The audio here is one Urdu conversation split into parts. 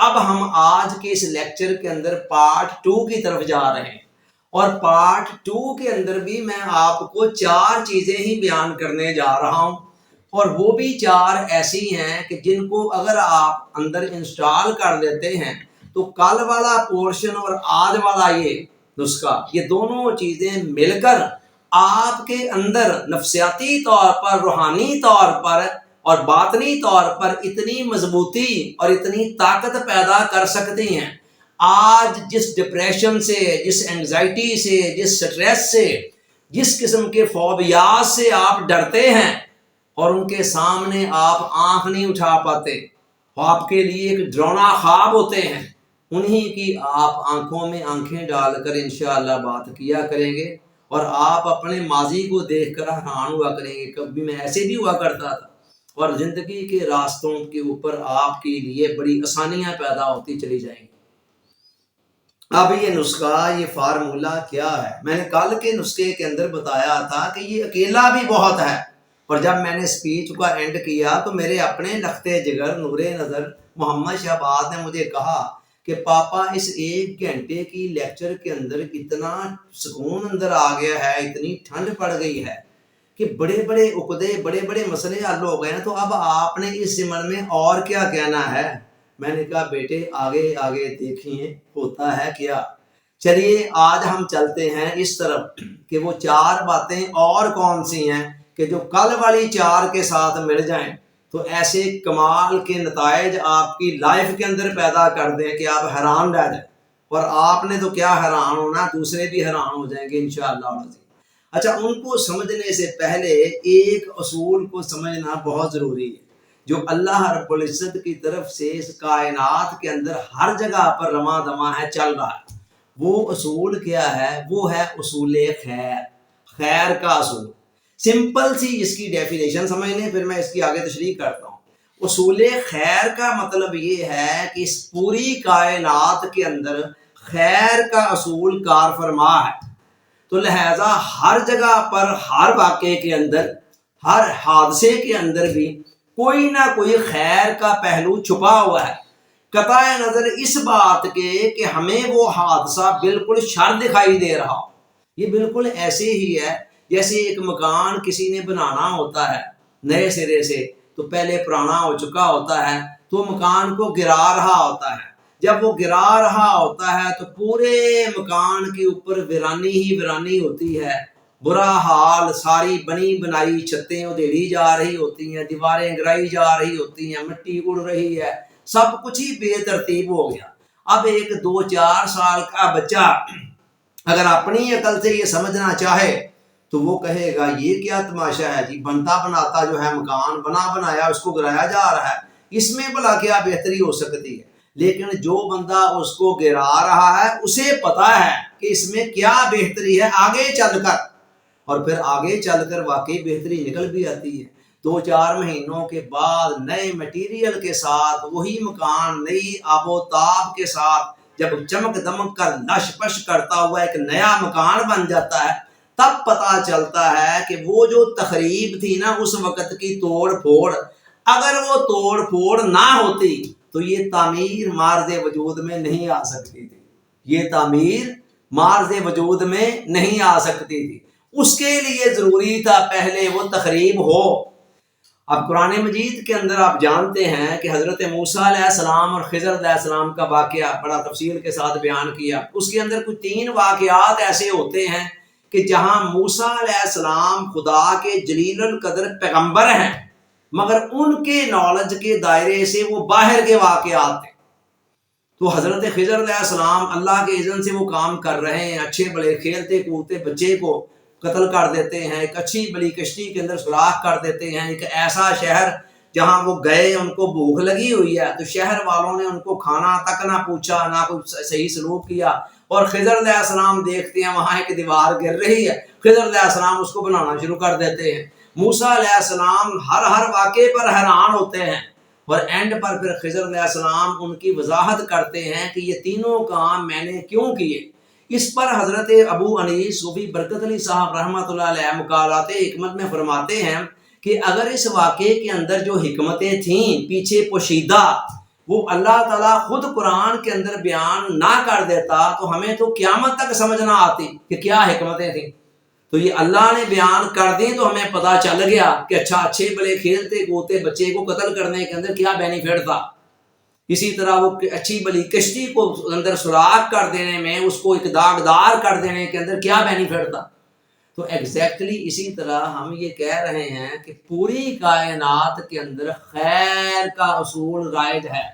اب ہم آج کے اس لیکچر کے اندر پارٹ 2 کی طرف جا رہے ہیں، اور پارٹ 2 کے اندر بھی میں آپ کو 4 چیزیں ہی بیان کرنے جا رہا ہوں، اور وہ بھی 4 ایسی ہیں کہ جن کو اگر آپ اندر انسٹال کر لیتے ہیں تو کل والا پورشن اور آج والا یہ نسخہ، یہ دونوں چیزیں مل کر آپ کے اندر نفسیاتی طور پر، روحانی طور پر اور باطنی طور پر اتنی مضبوطی اور اتنی طاقت پیدا کر سکتی ہیں۔ آج جس ڈپریشن سے، جس انگزائٹی سے، جس سٹریس سے، جس قسم کے فوبیات سے آپ ڈرتے ہیں اور ان کے سامنے آپ آنکھ نہیں اٹھا پاتے، آپ کے لیے ایک ڈرونا خواب ہوتے ہیں، انہی کی آپ آنکھوں میں آنکھیں ڈال کر انشاءاللہ بات کیا کریں گے، اور آپ اپنے ماضی کو دیکھ کر حیران ہوا کریں گے، کبھی میں ایسے بھی ہوا کرتا تھا، اور زندگی کے راستوں کے اوپر آپ کے لیے بڑی آسانیاں پیدا ہوتی چلی جائیں گی۔ اب یہ نسخہ، یہ فارمولہ کیا ہے؟ میں نے کل کے نسخے کے اندر بتایا تھا کہ یہ اکیلا بھی بہت ہے، اور جب میں نے اسپیچ کا اینڈ کیا تو میرے اپنے لختے جگر نور نظر محمد شہباز نے مجھے کہا کہ پاپا اس 1 گھنٹے کی لیکچر کے اندر اتنا سکون اندر آ گیا ہے، اتنی ٹھنڈ پڑ گئی ہے کہ بڑے بڑے عقدے، بڑے بڑے مسئلے حل ہو گئے ہیں، تو اب آپ نے اس ضمن میں اور کیا کہنا ہے؟ میں نے کہا بیٹے آگے آگے دیکھیے ہوتا ہے کیا۔ چلیے آج ہم چلتے ہیں اس طرف کہ وہ 4 باتیں اور کون سی ہیں کہ جو کل والی 4 کے ساتھ مل جائیں تو ایسے کمال کے نتائج آپ کی لائف کے اندر پیدا کر دیں کہ آپ حیران رہ جائیں، اور آپ نے تو کیا حیران ہونا، دوسرے بھی حیران ہو جائیں گے انشاءاللہ۔ اچھا، ان کو سمجھنے سے پہلے ایک اصول کو سمجھنا بہت ضروری ہے جو اللہ رب العزت کی طرف سے اس کائنات کے اندر ہر جگہ پر رواں دواں ہے، چل رہا ہے۔ وہ اصول کیا ہے؟ وہ ہے اصول خیر کا اصول۔ سمپل سی اس کی ڈیفینیشن سمجھ لیں، پھر میں اس کی آگے تشریح کرتا ہوں۔ اصول خیر کا مطلب یہ ہے کہ اس پوری کائنات کے اندر خیر کا اصول کار فرما ہے، تو لہذا ہر جگہ پر، ہر واقعے کے اندر، ہر حادثے کے اندر بھی کوئی نہ کوئی خیر کا پہلو چھپا ہوا ہے، قطع نظر اس بات کے کہ ہمیں وہ حادثہ بالکل شر دکھائی دے رہا ہو۔ یہ بالکل ایسے ہی ہے جیسے ایک مکان کسی نے بنانا ہوتا ہے نئے سرے سے، تو پہلے پرانا ہو چکا ہوتا ہے، تو مکان کو گرا رہا ہوتا ہے۔ جب وہ گرا رہا ہوتا ہے تو پورے مکان کے اوپر ویرانی ہی ویرانی ہوتی ہے، برا حال، ساری بنی بنائی چھتیں ادھیڑی جا رہی ہوتی ہیں، دیواریں گرائی جا رہی ہوتی ہیں، مٹی اڑ رہی ہے، سب کچھ ہی بے ترتیب ہو گیا۔ اب ایک 2-4 سال کا بچہ اگر اپنی عقل سے یہ سمجھنا چاہے تو وہ کہے گا یہ کیا تماشا ہے جی، بنتا بناتا جو ہے مکان بنا بنایا اس کو گرایا جا رہا ہے، اس میں بھلا کیا بہتری ہو سکتی ہے؟ لیکن جو بندہ اس کو گرا رہا ہے اسے پتا ہے کہ اس میں کیا بہتری ہے آگے چل کر، اور پھر آگے چل کر واقعی بہتری نکل بھی آتی ہے۔ 2-4 مہینوں کے بعد نئے مٹیریل کے ساتھ وہی مکان نئی آب و تاب کے ساتھ جب چمک دمک کر لش پش کرتا ہوا ایک نیا مکان بن جاتا ہے، تب پتا چلتا ہے کہ وہ جو تخریب تھی نا اس وقت کی توڑ پھوڑ، اگر وہ توڑ پھوڑ نہ ہوتی تو یہ تعمیر مارز وجود میں نہیں آ سکتی تھی، یہ تعمیر مارز وجود میں نہیں آ سکتی تھی۔ اس کے لیے ضروری تھا پہلے وہ تخریب ہو۔ اب قرآن مجید کے اندر آپ جانتے ہیں کہ حضرت موسیٰ علیہ السلام اور خضر علیہ السلام کا واقعہ بڑا تفصیل کے ساتھ بیان کیا۔ اس کے اندر کچھ 3 واقعات ایسے ہوتے ہیں کہ جہاں موسیٰ علیہ السلام خدا کے جلیل القدر پیغمبر ہیں، مگر ان کے نالج کے دائرے سے وہ باہر کے واقعات تھے۔ تو حضرت خضر علیہ السلام اللہ کے اذن سے وہ کام کر رہے ہیں، اچھے بڑے کھیلتے کودتے بچے کو قتل کر دیتے ہیں، ایک اچھی بڑی کشتی کے اندر سوراخ کر دیتے ہیں، ایک ایسا شہر جہاں وہ گئے ان کو بھوک لگی ہوئی ہے، تو شہر والوں نے ان کو کھانا تک نہ پوچھا، نہ کوئی صحیح سلوک کیا، اور خضر علیہ السلام دیکھتے ہیں وہاں ایک دیوار گر رہی ہے، خضر علیہ السلام اس کو بنانا شروع کر دیتے ہیں۔ موسیٰ علیہ السلام ہر واقعے پر حیران ہوتے ہیں، اور اینڈ پر پھر خضر علیہ السلام ان کی وضاحت کرتے ہیں کہ یہ تینوں کام میں نے کیوں کیے۔ اس پر حضرت ابو انیس صوفی برکت علی صاحب رحمۃ اللہ علیہ مقالات حکمت میں فرماتے ہیں کہ اگر اس واقعے کے اندر جو حکمتیں تھیں پیچھے پوشیدہ، وہ اللہ تعالیٰ خود قرآن کے اندر بیان نہ کر دیتا تو ہمیں تو قیامت تک سمجھ نہ آتی کہ کیا حکمتیں تھیں. تو یہ اللہ نے بیان کر دی تو ہمیں پتہ چل گیا کہ اچھا اچھے بھلے کھیلتے کودتے بچے کو قتل کرنے کے اندر کیا بینیفٹ تھا. اسی طرح وہ اچھی بھلی کشتی کو اندر سوراخ کر دینے میں، اس کو ایک داغدار کر دینے کے اندر کیا بینیفٹ تھا. تو ایگزیکٹلی اسی طرح ہم یہ کہہ رہے ہیں کہ پوری کائنات کے اندر خیر کا اصول رائج ہے.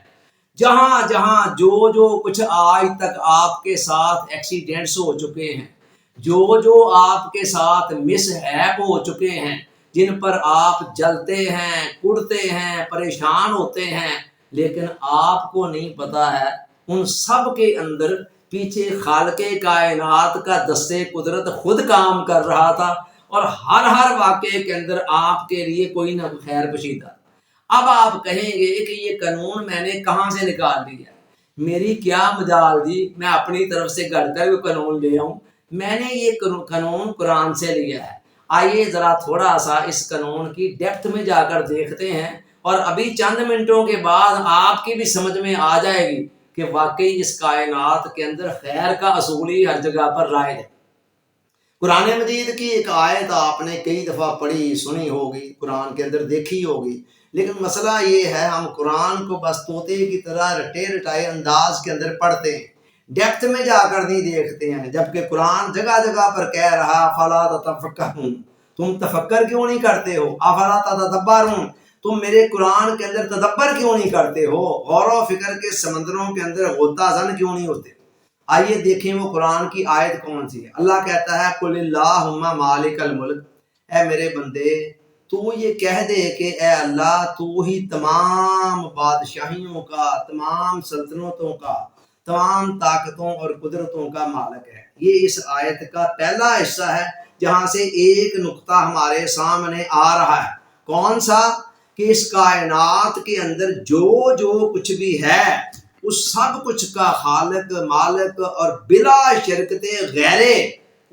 جہاں جہاں جو کچھ آج تک آپ کے ساتھ ایکسیڈنٹس ہو چکے ہیں، جو آپ کے ساتھ مس ہیپ ہو چکے ہیں، جن پر آپ جلتے ہیں، کڑتے ہیں، پریشان ہوتے ہیں، لیکن آپ کو نہیں پتا ہے ان سب کے اندر پیچھے خالق کائنات کا دستے قدرت خود کام کر رہا تھا، اور ہر واقعے کے اندر آپ کے لیے کوئی نہ کوئی خیر پشیدہ. اب آپ کہیں گے کہ یہ قانون میں نے کہاں سے نکال لیا، میری کیا مجال دی، میں اپنی طرف سے گڑھ کر وہ قانون لے آؤں. میں نے یہ قانون قرآن سے لیا ہے. آئیے ذرا تھوڑا سا اس قانون کی ڈیپتھ میں جا کر دیکھتے ہیں، اور ابھی چند منٹوں کے بعد آپ کی بھی سمجھ میں آ جائے گی کہ واقعی اس کائنات کے اندر خیر کا اصول ہی ہر جگہ پر رائج ہے. قرآن مجید کی ایک آیت آپ نے کئی دفعہ پڑھی سنی ہوگی، قرآن کے اندر دیکھی ہوگی، لیکن مسئلہ یہ ہے ہم قرآن کو بس طوطے کی طرح رٹے رٹائے انداز کے اندر پڑھتے ہیں، ڈیپتھ میں جا کر نہیں دیکھتے ہیں. جبکہ قرآن جگہ جگہ پر کہہ رہا فلا تتفکرون، تم تفکر کیوں نہیں کرتے ہو، افلا تتدبرون، تم میرے قرآن کے اندر تدبر کیوں نہیں کرتے ہو، غور و فکر کے سمندروں کے اندر غوطہ زن کیوں نہیں ہوتے. آئیے دیکھیں وہ قرآن کی آیت کون سی ہے. اللہ کہتا ہے قل اللہم مالک الملک، اے میرے بندے تو یہ کہہ دے کہ اے اللہ تو ہی تمام بادشاہیوں کا، تمام سلطنتوں کا، تمام طاقتوں اور قدرتوں کا مالک ہے. یہ اس آیت کا پہلا حصہ ہے جہاں سے ایک نقطہ ہمارے سامنے آ رہا ہے. کون سا؟ کہ اس کائنات کے اندر جو کچھ بھی ہے اس سب کچھ کا خالق، مالک اور بلا شرکت غیرے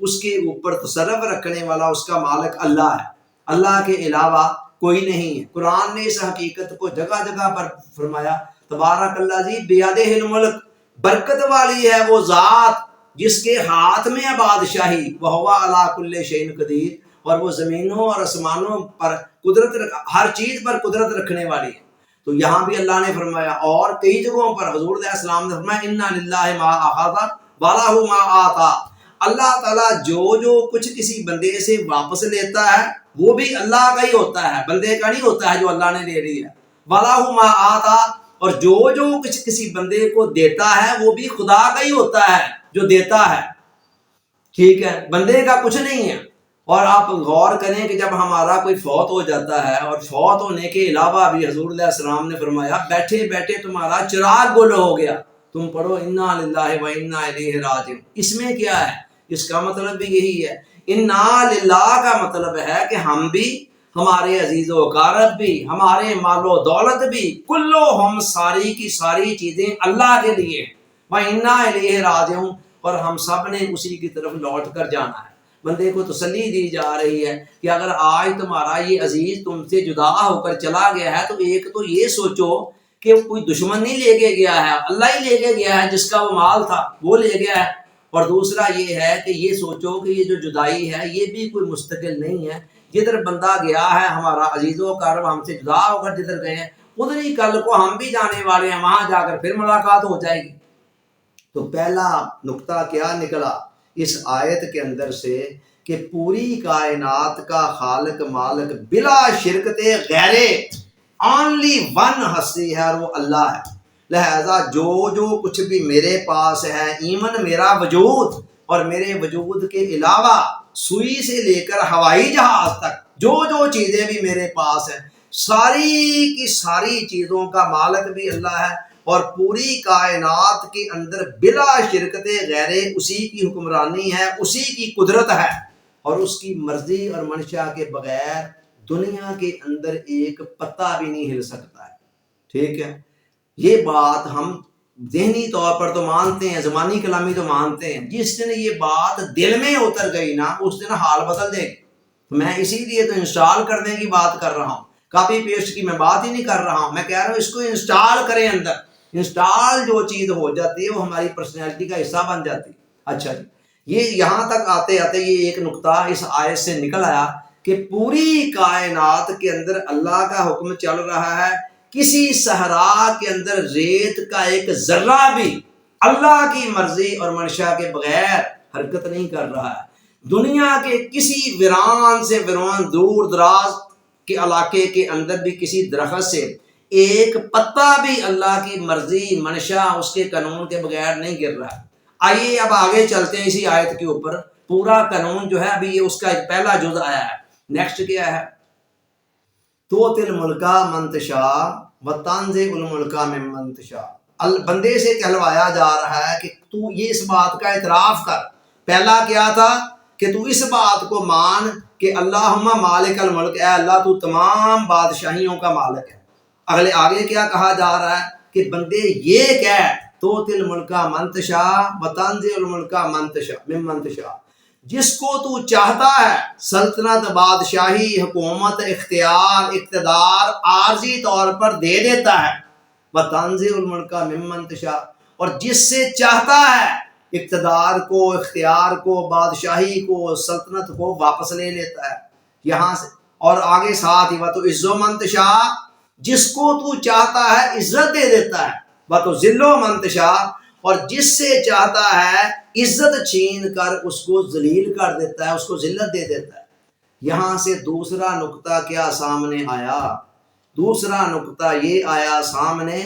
اس کے اوپر تصرف رکھنے والا اس کا مالک اللہ ہے. اللہ کے علاوہ کوئی نہیں ہے. قرآن نے اس حقیقت کو جگہ جگہ پر فرمایا تبارک اللہ جی بیدہ الملک، برکت والی ہے وہ ذات جس کے ہاتھ میں ہے بادشاہی، وہو علی کل شیء قدیر، اور وہ زمینوں اور آسمانوں پر قدرت، ہر چیز پر قدرت رکھنے والی ہے. تو یہاں بھی اللہ نے فرمایا، اور کئی جگہوں پر حضور علیہ السلام نے فرمایا انا للہ ما اخذ ولہ ما آتا. اللہ تعالیٰ جو کچھ کسی بندے سے واپس لیتا ہے وہ بھی اللہ کا ہی ہوتا ہے، بندے کا نہیں ہوتا ہے جو اللہ نے لے لیا. وَلَهُ مَا آتا، اور جو کچھ کسی بندے کو دیتا ہے وہ بھی خدا کا ہی ہوتا ہے جو دیتا ہے. ٹھیک ہے، بندے کا کچھ نہیں ہے. اور آپ غور کریں کہ جب ہمارا کوئی فوت ہو جاتا ہے، اور فوت ہونے کے علاوہ بھی حضور علیہ السلام نے فرمایا بیٹھے بیٹھے تمہارا چراغ گل ہو گیا، تم پڑھو انا للہ و انا الیہ راجعون. اس میں کیا ہے؟ اس کا مطلب بھی یہی ہے. انا للہ کا مطلب ہے کہ ہم بھی، ہمارے عزیز و اقارب بھی، ہمارے مال و دولت بھی، کلو ہم ساری کی ساری چیزیں اللہ کے لیے، و انا الیہ راجعون، اور ہم سب نے اسی کی طرف لوٹ کر جانا ہے. بندے کو تسلی دی جا رہی ہے کہ اگر آج تمہارا یہ عزیز تم سے جدا ہو کر چلا گیا ہے تو ایک تو یہ سوچو کہ کوئی دشمن نہیں لے کے گیا ہے، اللہ ہی لے کے گیا ہے، جس کا وہ مال تھا وہ لے گیا ہے. اور دوسرا یہ ہے کہ یہ سوچو کہ یہ جو جدائی ہے یہ بھی کوئی مستقل نہیں ہے. جدھر بندہ گیا ہے، ہمارا عزیز و اقارب ہم سے جدا ہو کر جدھر گئے ہیں ادھر ہی کل کو ہم بھی جانے والے ہیں، وہاں جا کر پھر ملاقات ہو جائے گی. تو پہلا نقطہ کیا نکلا اس آیت کے اندر سے کہ پوری کائنات کا خالق مالک بلا شرکت غیرے اونلی ون ہستی ہے اور وہ اللہ ہے. لہذا جو کچھ بھی میرے پاس ہے، ایمن میرا وجود اور میرے وجود کے علاوہ سوئی سے لے کر ہوائی جہاز تک جو چیزیں بھی میرے پاس ہیں، ساری کی ساری چیزوں کا مالک بھی اللہ ہے، اور پوری کائنات کے اندر بلا شرکت غیرے اسی کی حکمرانی ہے، اسی کی قدرت ہے، اور اس کی مرضی اور منشا کے بغیر دنیا کے اندر ایک پتا بھی نہیں ہل سکتا ہے. ٹھیک ہے، یہ بات ہم ذہنی طور پر تو مانتے ہیں، زبانی کلامی تو مانتے ہیں. جس دن یہ بات دل میں اتر گئی نا اس دن حال بدل دے گی. میں اسی لیے تو انسٹال کرنے کی بات کر رہا ہوں، کاپی پیسٹ کی میں بات ہی نہیں کر رہا ہوں. میں کہہ رہا ہوں اس کو انسٹال کریں اندر، انسٹال جو چیز ہو جاتی ہے وہ ہماری پرسنالٹی کا حصہ بن جاتی ہے۔ اچھا جی، یہ یہاں تک آتے آتے یہ ایک نقطہ اس آیت سے نکل آیا کہ پوری کائنات کے اندر اللہ کا حکم چل رہا ہے، کسی صحرا کے اندر ریت کا ایک ذرہ بھی اللہ کی مرضی اور منشا کے بغیر حرکت نہیں کر رہا ہے۔ دنیا کے کسی ویران سے ویران دور دراز کے علاقے کے اندر بھی کسی درخت سے ایک پتا بھی اللہ کی مرضی منشا اس کے قانون کے بغیر نہیں گر رہا ہے۔ آئیے اب آگے چلتے ہیں اسی آیت کے اوپر۔ پورا قانون جو ہے ابھی یہ اس کا ایک پہلا جز آیا ہے۔ نیکسٹ کیا ہے؟ تو تل ملکا منتشا و تنزع الملکا من منتشا، بندے سے کہلوایا جا رہا ہے کہ تو یہ اس بات کا اعتراف کر۔ پہلا کیا تھا کہ تو اس بات کو مان کہ اللہم مالک الملک، اے اللہ تو تمام بادشاہیوں کا مالک ہے۔ آگے کیا کہا جا رہا ہے کہ بندے یہ کہہ تو تل ملکا منتشا و تنزع الملکا منتشا من منتشا، جس کو تو چاہتا ہے سلطنت، بادشاہی، حکومت، اختیار، اقتدار عارضی طور پر دے دیتا ہے۔ وَتَنزِعُ الْمُلْكَ مِمَّنْ تَشَاءُ، اور جس سے چاہتا ہے اقتدار کو، اختیار کو، بادشاہی کو، سلطنت کو واپس لے لیتا ہے یہاں سے۔ اور آگے ساتھ ہی وَتُعِزُّ مَن تَشَاءُ، جس کو تو چاہتا ہے عزت دے دیتا ہے۔ وَتُذِلُّ مَن تَشَاءُ، اور جس سے چاہتا ہے عزت چھین کر اس کو ذلیل کر دیتا ہے، اس کو ذلت دے دیتا ہے۔ یہاں سے دوسرا نقطہ کیا سامنے آیا؟ دوسرا نقطہ یہ آیا سامنے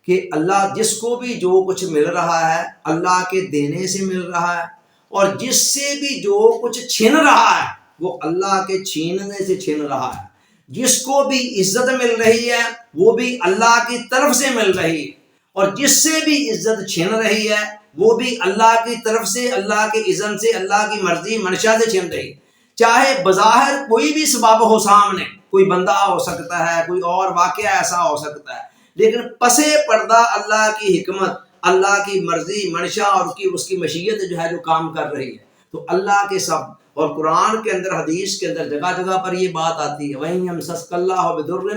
کہ اللہ جس کو بھی جو کچھ مل رہا ہے اللہ کے دینے سے مل رہا ہے، اور جس سے بھی جو کچھ چھن رہا ہے وہ اللہ کے چھیننے سے چھن رہا ہے۔ جس کو بھی عزت مل رہی ہے وہ بھی اللہ کی طرف سے مل رہی ہے، اور جس سے بھی عزت چھن رہی ہے وہ بھی اللہ کی طرف سے، اللہ کے اذن سے، اللہ کی مرضی منشا سے چھن رہی ہے۔ چاہے بظاہر کوئی بھی سبب ہو سامنے، کوئی بندہ ہو سکتا ہے، کوئی اور واقعہ ایسا ہو سکتا ہے، لیکن پسے پردہ اللہ کی حکمت، اللہ کی مرضی منشا اور اس کی مشیت جو ہے جو کام کر رہی ہے۔ تو اللہ کے سب، اور قرآن کے اندر، حدیث کے اندر جگہ جگہ پر یہ بات آتی ہے وَإِن يَمْسَسْكَ اللَّهُ بِضُرٍّ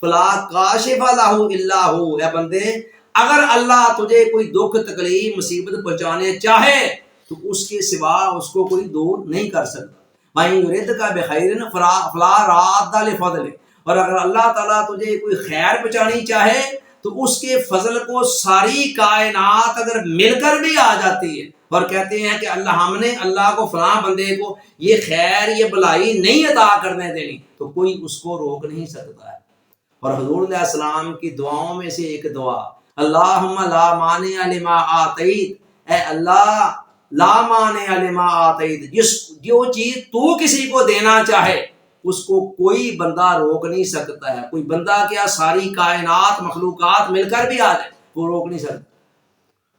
فَلَا كَاشِفَ لَهُ إِلَّا هُوَ، اے بندے اگر اللہ تجھے کوئی دکھ، تکلیف، مصیبت پہنچانے چاہے تو اس کے سوا اس کو کوئی دور نہیں کر سکتا۔ وَإِن يُرِدْكَ بِخَيْرٍ فَلَا رَادَّ لِفَضْلِهِ، اور اگر اللہ تعالیٰ تجھے کوئی خیر پہنچانی چاہے تو اس کے فضل کو ساری کائنات اگر مل کر بھی آ جاتی ہے اور کہتے ہیں کہ ہم نے اللہ کو، فلاں بندے کو یہ خیر، یہ بھلائی نہیں عطا کرنے دینی، تو کوئی اس کو روک نہیں سکتا ہے۔ اور حضور علیہ السلام کی دعاؤں میں سے ایک دعا، اللہم لا مانع لما آتیت، اے اللہ لا مانع لما آتیت، جو چیز تو کسی کو دینا چاہے اس کو کوئی بندہ روک نہیں سکتا ہے۔ کوئی بندہ کیا، ساری کائنات، مخلوقات مل کر بھی آ جائے وہ روک نہیں سکتا۔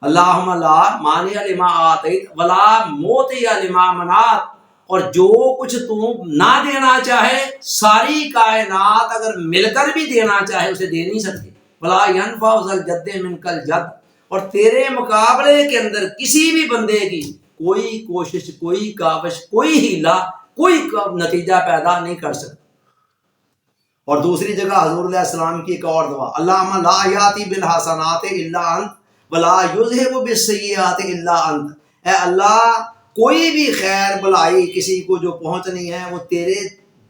اللہم لا مانع لما آتیت ولا موتی لما منعت، اور جو کچھ تو نہ دینا چاہے ساری کائنات اگر مل کر بھی دینا چاہے اسے دے نہیں سکتی۔ ولا ينفع ذا الجد منک الجد، اور تیرے مقابلے کے اندر کسی بھی بندے کی کوئی کوشش، کوئی کاوش، کوئی ہیلا، کوئی نتیجہ پیدا نہیں کر سکتا۔ اور دوسری جگہ حضور علیہ السلام کی ایک اور دعا، اللہم لا یاتی بالحسنات الا انت ولا یذہب بالسیئات الا انت، اے اللہ کوئی بھی خیر بھلائی کسی کو جو پہنچنی ہے وہ تیرے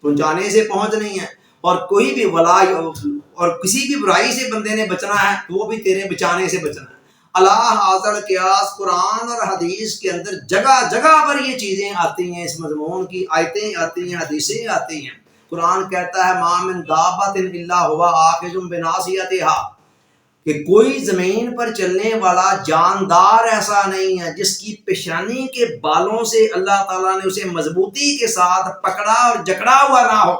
پہنچانے سے پہنچنی ہے، اور کوئی بھی اور کسی بھی برائی سے بندے نے بچنا ہے تو وہ بھی تیرے بچانے سے بچنا ہے۔ اللہ حاضر قیاس، قرآن اور حدیث کے اندر جگہ جگہ پر یہ چیزیں آتی ہیں، اس مضمون کی آیتیں آتی ہیں، حدیثیں آتی ہیں۔ قرآن کہتا ہے ما من دابۃ الا هو آخذ بناصیتها، کہ کوئی زمین پر چلنے والا جاندار ایسا نہیں ہے جس کی پیشانی کے بالوں سے اللہ تعالیٰ نے اسے مضبوطی کے ساتھ پکڑا اور جکڑا ہوا نہ ہو،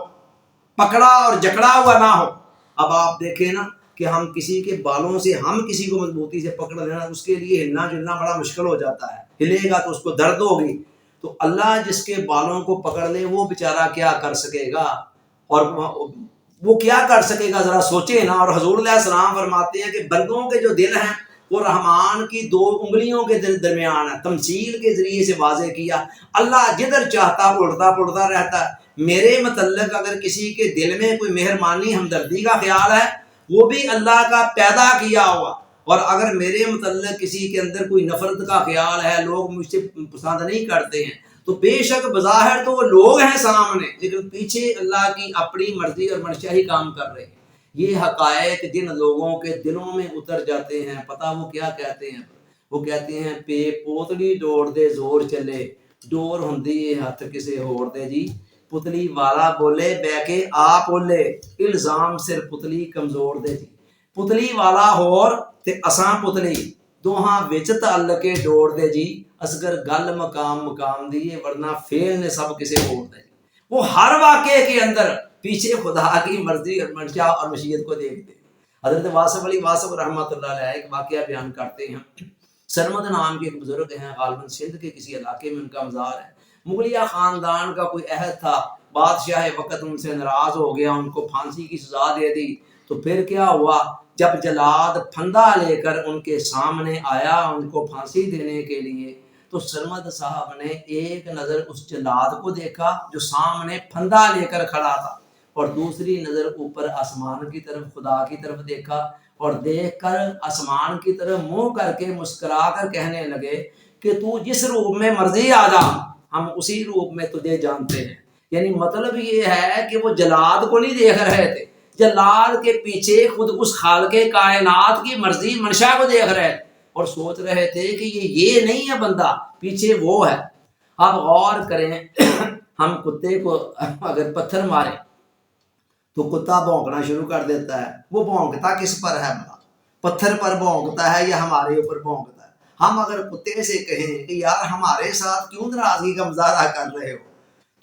پکڑا اور جکڑا ہوا نہ ہو۔ اب آپ دیکھیں نا کہ ہم کسی کے بالوں سے، ہم کسی کو مضبوطی سے پکڑ لینا، اس کے لیے ہلنا جلنا بڑا مشکل ہو جاتا ہے، ہلے گا تو اس کو درد ہوگی۔ تو اللہ جس کے بالوں کو پکڑ لے وہ بیچارہ کیا کر سکے گا، اور وہ کیا کر سکے گا، ذرا سوچے نا۔ اور حضور علیہ السلام فرماتے ہیں کہ بندوں کے جو دل ہیں وہ رحمان کی 2 انگلیوں کے درمیان ہے، تمثیل کے ذریعے سے واضح کیا۔ اللہ جدھر چاہتا اڑتا پڑتا رہتا ہے۔ میرے متعلق اگر کسی کے دل میں کوئی مہربانی، ہمدردی کا خیال ہے وہ بھی اللہ کا پیدا کیا ہوا، اور اگر میرے متعلق کسی کے اندر کوئی نفرت کا خیال ہے، لوگ مجھ سے پسند نہیں کرتے ہیں، تو بے شک بظاہر تو وہ لوگ ہیں سامنے، لیکن پیچھے اللہ کی اپنی مرضی اور منشا ہی کام کر رہے ہیں۔ یہ حقائق جن لوگوں کے دلوں میں اتر جاتے ہیں، پتہ وہ کیا کہتے ہیں؟ وہ کہتے ہیں پے پوتلی ڈوڑ دے زور چلے، ڈور ہوندی ہے ہاتھ کسے ہور دے جی، پتلی والا بولے بہ کے آپ بولے، الزام سر پتلی کمزور دے جی، پتلی والا ہور تے اساں پتلی، دوہاں وچ تعلقے ڈوڑ دے جی، اصغر گل مقام دیے، ورنہ فیل نے سب کسے ہور دے جی۔ وہ ہر واقعے کے اندر پیچھے خدا کی مرضی اور منشا اور مشیت کو دیکھتے ہیں۔ حضرت واصف علی واصف رحمۃ اللہ علیہ ایک واقعہ بیان کرتے ہیں۔ سرمد نام کے ایک بزرگ ہیں، غالباً سندھ کے کسی علاقے میں ان کا مزار ہے۔ مغلیہ خاندان کا کوئی عہد تھا، بادشاہ وقت ان سے ناراض ہو گیا، ان کو پھانسی کی سزا دے دی۔ تو پھر کیا ہوا، جب جلاد پھندا لے کر ان کے سامنے آیا ان کو پھانسی دینے کے لیے، تو سرمد صاحب نے ایک نظر اس جلاد کو دیکھا جو سامنے پھندا لے کر کھڑا تھا، اور دوسری نظر اوپر آسمان کی طرف، خدا کی طرف دیکھا، اور دیکھ کر آسمان کی طرف منہ کر کے مسکرا کر کہنے لگے کہ تو جس روپ میں مرضی آ جا، ہم اسی روپ میں تجھے جانتے ہیں۔ یعنی مطلب یہ ہے کہ وہ جلاد کو نہیں دیکھ رہے تھے، جلاد کے پیچھے خود اس خالق کائنات کی مرضی منشا کو دیکھ رہے تھے، اور سوچ رہے تھے کہ یہ نہیں ہے بندہ، پیچھے وہ ہے۔ اب غور کریں، ہم کتے کو اگر پتھر مارے تو کتا بھونکنا شروع کر دیتا ہے، وہ بھونکتا کس پر ہے؟ پتھر پر بھونکتا ہے یا ہمارے اوپر بھونکتا ہے؟ ہم اگر کتے سے کہیں کہ یار ہمارے ساتھ کیوں ناراضگی کا مظاہرہ کر رہے ہو،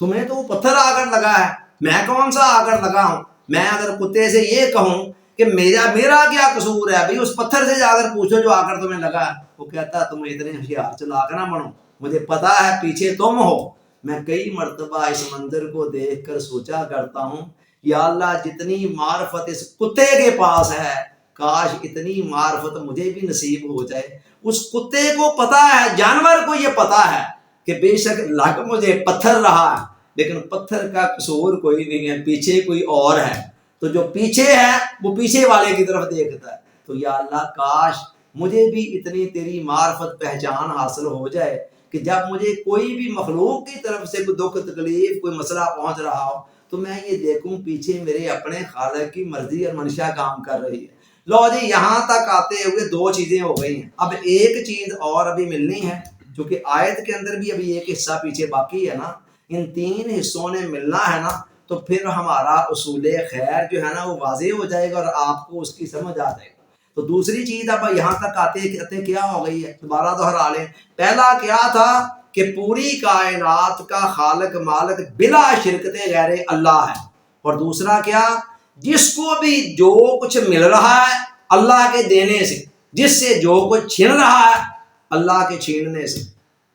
تمہیں تو وہ پتھر آ کر لگا ہے، میں کون سا آ کر لگا ہوں؟ میں اگر کتے سے یہ کہوں کہ میرا کیا قصور ہے بھائی، اس پتھر سے جا کر پوچھو جو آ کر تمہیں لگا ہے، وہ کہتا تم اتنے ہوشیار چلاک نہ بنو، مجھے پتا ہے پیچھے تم ہو۔ میں کئی مرتبہ اس منظر کو دیکھ کر سوچا کرتا ہوں، یا اللہ جتنی معرفت اس کتے کے پاس ہے، کاش اتنی معرفت مجھے بھی نصیب ہو جائے۔ اس کتے کو پتا ہے، جانور کو یہ پتا ہے کہ بے شک لگ مجھے پتھر رہا ہے، لیکن پتھر کا قصور کوئی نہیں ہے، پیچھے کوئی اور ہے، تو جو پیچھے ہے وہ پیچھے والے کی طرف دیکھتا ہے۔ تو یا اللہ کاش مجھے بھی اتنی تیری معرفت پہچان حاصل ہو جائے کہ جب مجھے کوئی بھی مخلوق کی طرف سے کوئی دکھ تکلیف کوئی مسئلہ پہنچ رہا ہو تو میں یہ دیکھوں پیچھے میرے اپنے خالق کی مرضی اور منشا کام کر رہی ہے۔ لو جی یہاں تک آتے ہوئے دو چیزیں ہو گئی ہیں، اب ایک چیز اور ابھی ملنی ہے، کیونکہ آیت کے اندر بھی ابھی ایک حصہ پیچھے باقی ہے نا، ان تین حصوں نے ملنا ہے نا، تو پھر ہمارا اصول خیر جو ہے نا وہ واضح ہو جائے گا اور آپ کو اس کی سمجھ آ جائے گا۔ تو دوسری چیز اب یہاں تک آتے کیا ہو گئی ہے، دوبارہ دوہرا لیں۔ پہلا کیا تھا کہ پوری کائنات کا خالق مالک بلا شرکت غیر اللہ ہے، اور دوسرا کیا، جس کو بھی جو کچھ مل رہا ہے اللہ کے دینے سے، جس سے جو کچھ چھن رہا ہے اللہ کے چھیننے سے۔